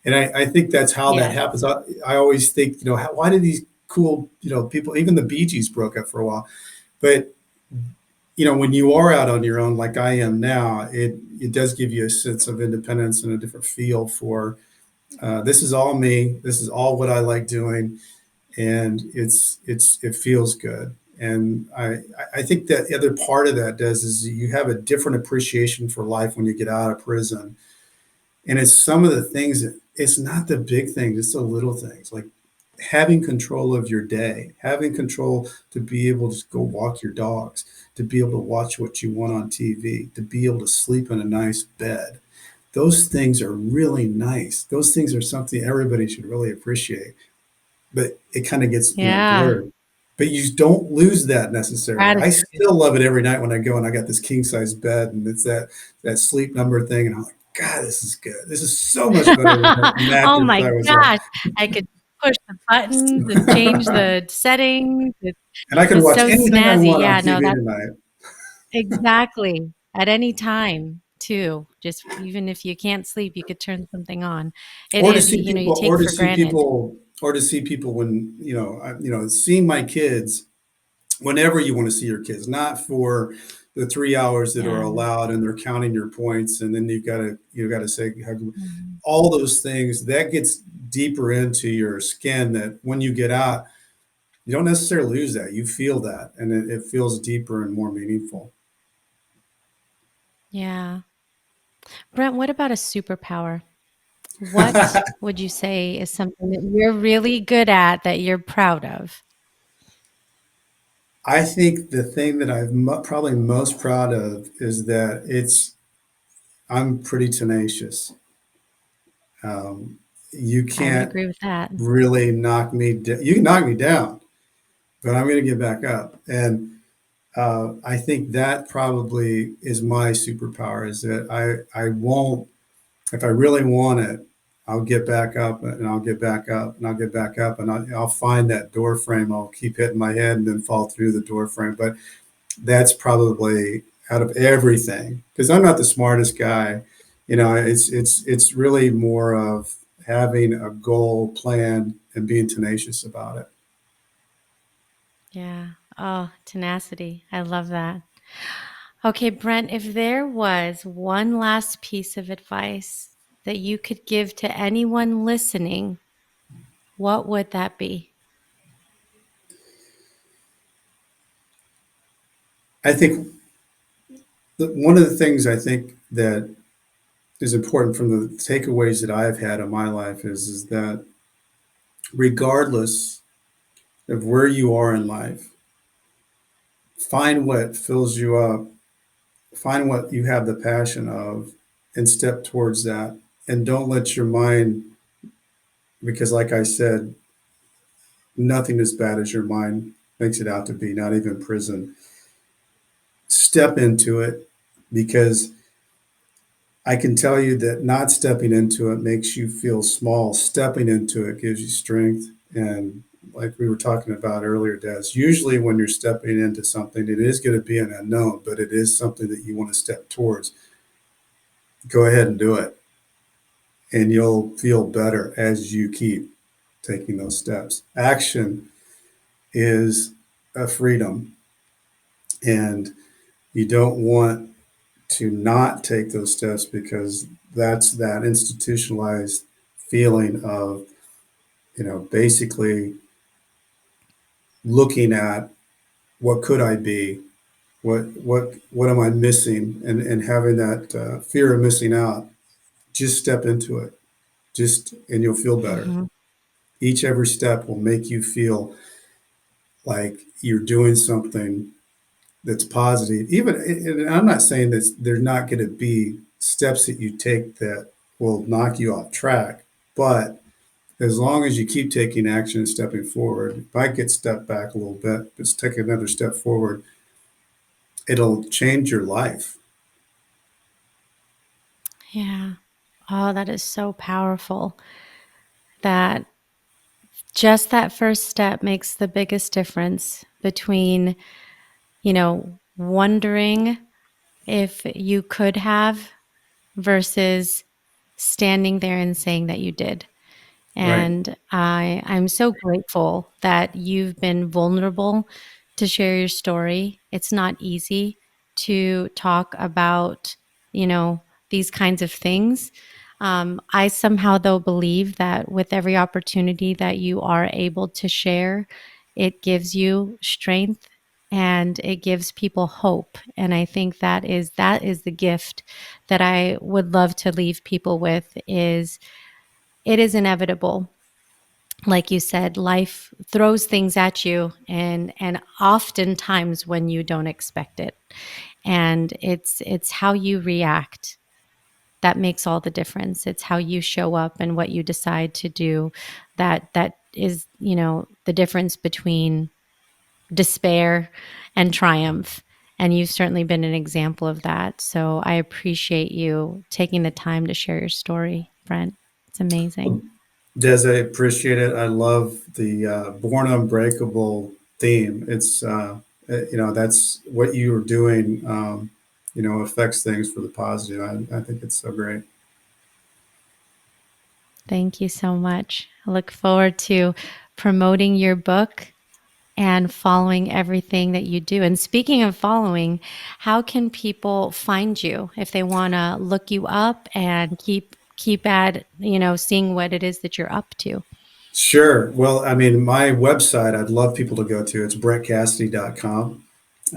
And I think that's how that Yes. happens. I always think, why do these cool, people, even the Bee Gees broke up for a while. But, when you are out on your own, like I am now, it does give you a sense of independence and a different feel for, this is all me. This is all what I like doing, and it feels good. And I think that the other part of that does is you have a different appreciation for life when you get out of prison, And it's some of the things that it's not the big things, it's the little things like having control of your day, having control to be able to go walk your dogs, to be able to watch what you want on TV, to be able to sleep in a nice bed. Those things are really nice. Those things are something everybody should really appreciate, but it kind of gets, Yeah. blurred. But you don't lose that necessarily. I Gratitude. still love it every night when I go and I got this king size bed and it's that sleep number thing, and I'm like, God, this is good. This is so much better than that Oh mattress my I was on. gosh. I could push the buttons and change the settings. It's And I could just watch so anything I snazzy. want on Yeah, no, TV that's tonight. exactly. At any time, too. Just even if you can't sleep, you could turn something on. It Or to is, see you people, take for granted. or to see people when, seeing my kids whenever you want to see your kids, not for the 3 hours that are Yeah. allowed and they're counting your points and then you got to say Mhm. all those things that gets deeper into your skin, that when you get out you don't necessarily lose that, you feel that, and it feels deeper and more meaningful. Yeah. Brent, what about a superpower? What would you say is something that you're really good at that you're proud of? I think the thing that probably most proud of is that I'm pretty tenacious. You I would can't agree with that. really knock me down. You can knock me down, but I'm going to get back up. And I think that probably is my superpower, is that I won't, if I really want it, I'll get back up and I'll get back up and I'll get back up and I'll find that door frame. I'll keep hitting my head and then fall through the door frame. But that's probably out of everything, because I'm not the smartest guy. It's really more of having a goal plan and being tenacious about it. Yeah. Oh, tenacity. I love that. Okay, Brent, if there was one last piece of advice that you could give to anyone listening, what would that be? I think one of the things I think that is important from the takeaways that I've had in my life is that regardless of where you are in life, find what fills you up, find what you have the passion of, and step towards that. And don't let your mind, because like I said, nothing as bad as your mind makes it out to be, not even prison. Step into it, because I can tell you that not stepping into it makes you feel small. Stepping into it gives you strength. And like we were talking about earlier, Des, usually when you're stepping into something, it is going to be an unknown, but it is something that you want to step towards. Go ahead and do it. And you'll feel better as you keep taking those steps. Action is a freedom, and you don't want to not take those steps, because that's that institutionalized feeling of, basically looking at what could I be, what am I missing, and having that fear of missing out. Just step into it, and you'll feel better. Hmm. Every step will make you feel like you're doing something that's positive. Even, and I'm not saying that there's not going to be steps that you take that will knock you off track, but as long as you keep taking action and stepping forward, if I get stepped back a little bit, just take another step forward, it'll change your life. Yeah. Oh, that is so powerful. That just that first step makes the biggest difference between, wondering if you could have versus standing there and saying that you did. Right. And I'm so grateful that you've been vulnerable to share your story. It's not easy to talk about, these kinds of things. I somehow, though, believe that with every opportunity that you are able to share, it gives you strength and it gives people hope. And I think that is the gift that I would love to leave people with is it is inevitable. Like you said, life throws things at you and oftentimes when you don't expect it. And it's how you react that makes all the difference. It's how you show up and what you decide to do that is, the difference between despair and triumph. And you've certainly been an example of that. So I appreciate you taking the time to share your story, Brent. It's amazing. Well, Des, I appreciate it. I love the Born Unbreakable theme. That's what you are doing, affects things for the positive. I think it's so great. Thank you so much. I look forward to promoting your book and following everything that you do. And speaking of following, how can people find you if they want to look you up and keep at, seeing what it is that you're up to? Sure. Well, I mean, my website, I'd love people to go to. It's brentcassity.com.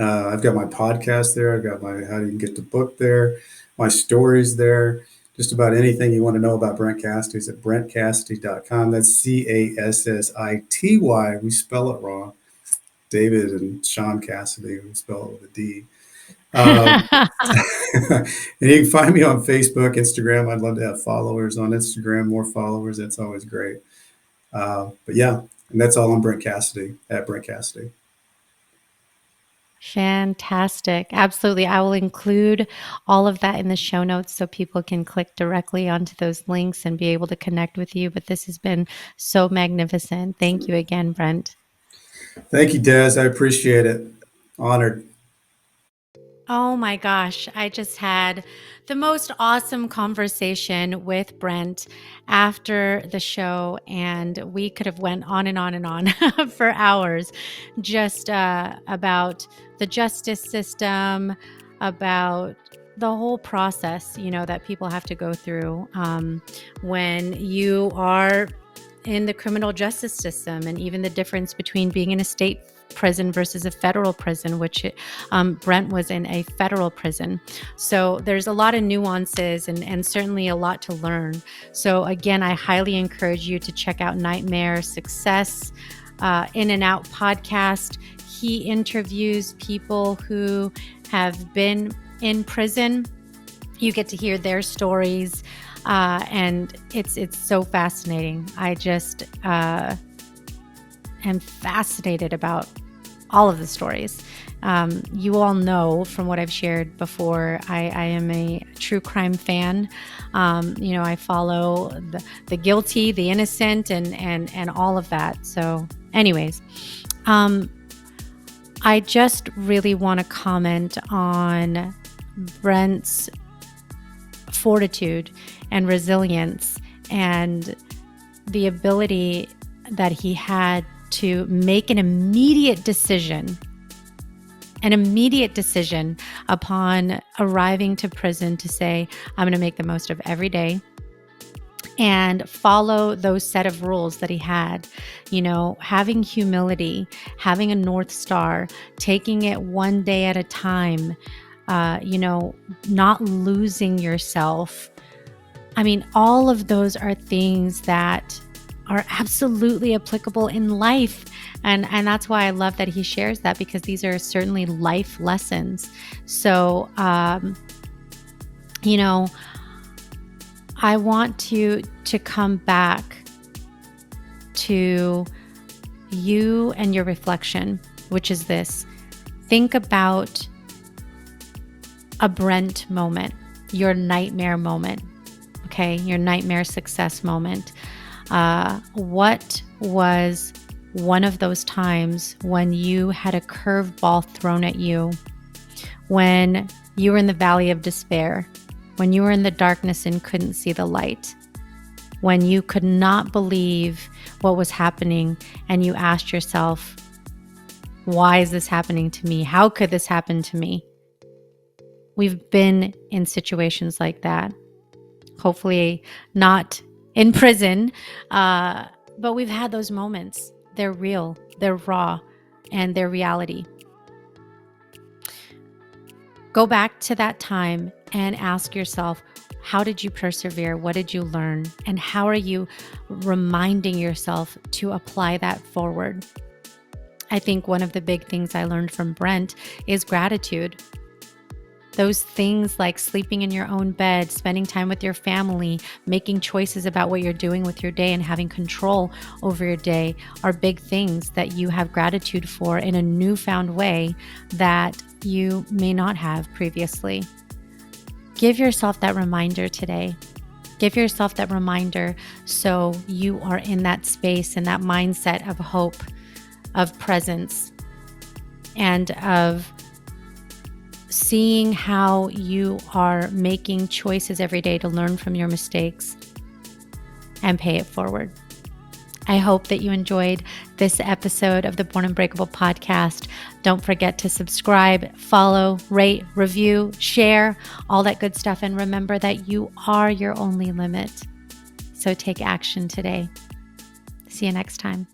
I've got my podcast there. I've got my How Do You Get the Book there, my stories there. Just about anything you want to know about Brent Cassity is at brentcassity.com. That's Cassity. We spell it wrong. David and Sean Cassidy, we spell it with a D. And you can find me on Facebook, Instagram. I'd love to have followers on Instagram, more followers. That's always great. But yeah, and that's all on Brent Cassity, at Brent Cassity. Fantastic. Absolutely. I will include all of that in the show notes so people can click directly onto those links and be able to connect with you. But this has been so magnificent. Thank you again, Brent. Thank you, Des. I appreciate it. Honored. Oh my gosh, I just had the most awesome conversation with Brent after the show, and we could have went on and on and on for hours just about the justice system, about the whole process, that people have to go through when you are in the criminal justice system, and even the difference between being in a state prison versus a federal prison, which Brent was in a federal prison. So there's a lot of nuances and certainly a lot to learn. So again, I highly encourage you to check out Nightmare Success In and Out podcast. He interviews people who have been in prison. You get to hear their stories, and it's so fascinating. I just am fascinated about all of the stories. You all know from what I've shared before, I am a true crime fan. I follow the guilty, the innocent, and all of that. So anyways, I just really want to comment on Brent's fortitude and resilience and the ability that he had to make an immediate decision upon arriving to prison to say, I'm going to make the most of every day and follow those set of rules that he had, having humility, having a North Star, taking it one day at a time, not losing yourself. I mean, all of those are things that are absolutely applicable in life. And that's why I love that he shares that, because these are certainly life lessons. So, I want to come back to you and your reflection, which is this. Think about a Brent moment, your nightmare moment, okay? Your nightmare success moment. What was one of those times when you had a curveball thrown at you, when you were in the valley of despair, when you were in the darkness and couldn't see the light, when you could not believe what was happening and you asked yourself, why is this happening to me? How could this happen to me? We've been in situations like that. Hopefully not in prison, but we've had those moments. They're real, they're raw, and they're reality. Go back to that time and ask yourself, how did you persevere? What did you learn? And how are you reminding yourself to apply that forward? I think one of the big things I learned from Brent is gratitude. Those things like sleeping in your own bed, spending time with your family, making choices about what you're doing with your day and having control over your day are big things that you have gratitude for in a newfound way that you may not have previously. Give yourself that reminder today. Give yourself that reminder so you are in that space and that mindset of hope, of presence, and of seeing how you are making choices every day to learn from your mistakes and pay it forward. I hope that you enjoyed this episode of the Born Unbreakable podcast. Don't forget to subscribe, follow, rate, review, share, all that good stuff. And remember that you are your only limit. So take action today. See you next time.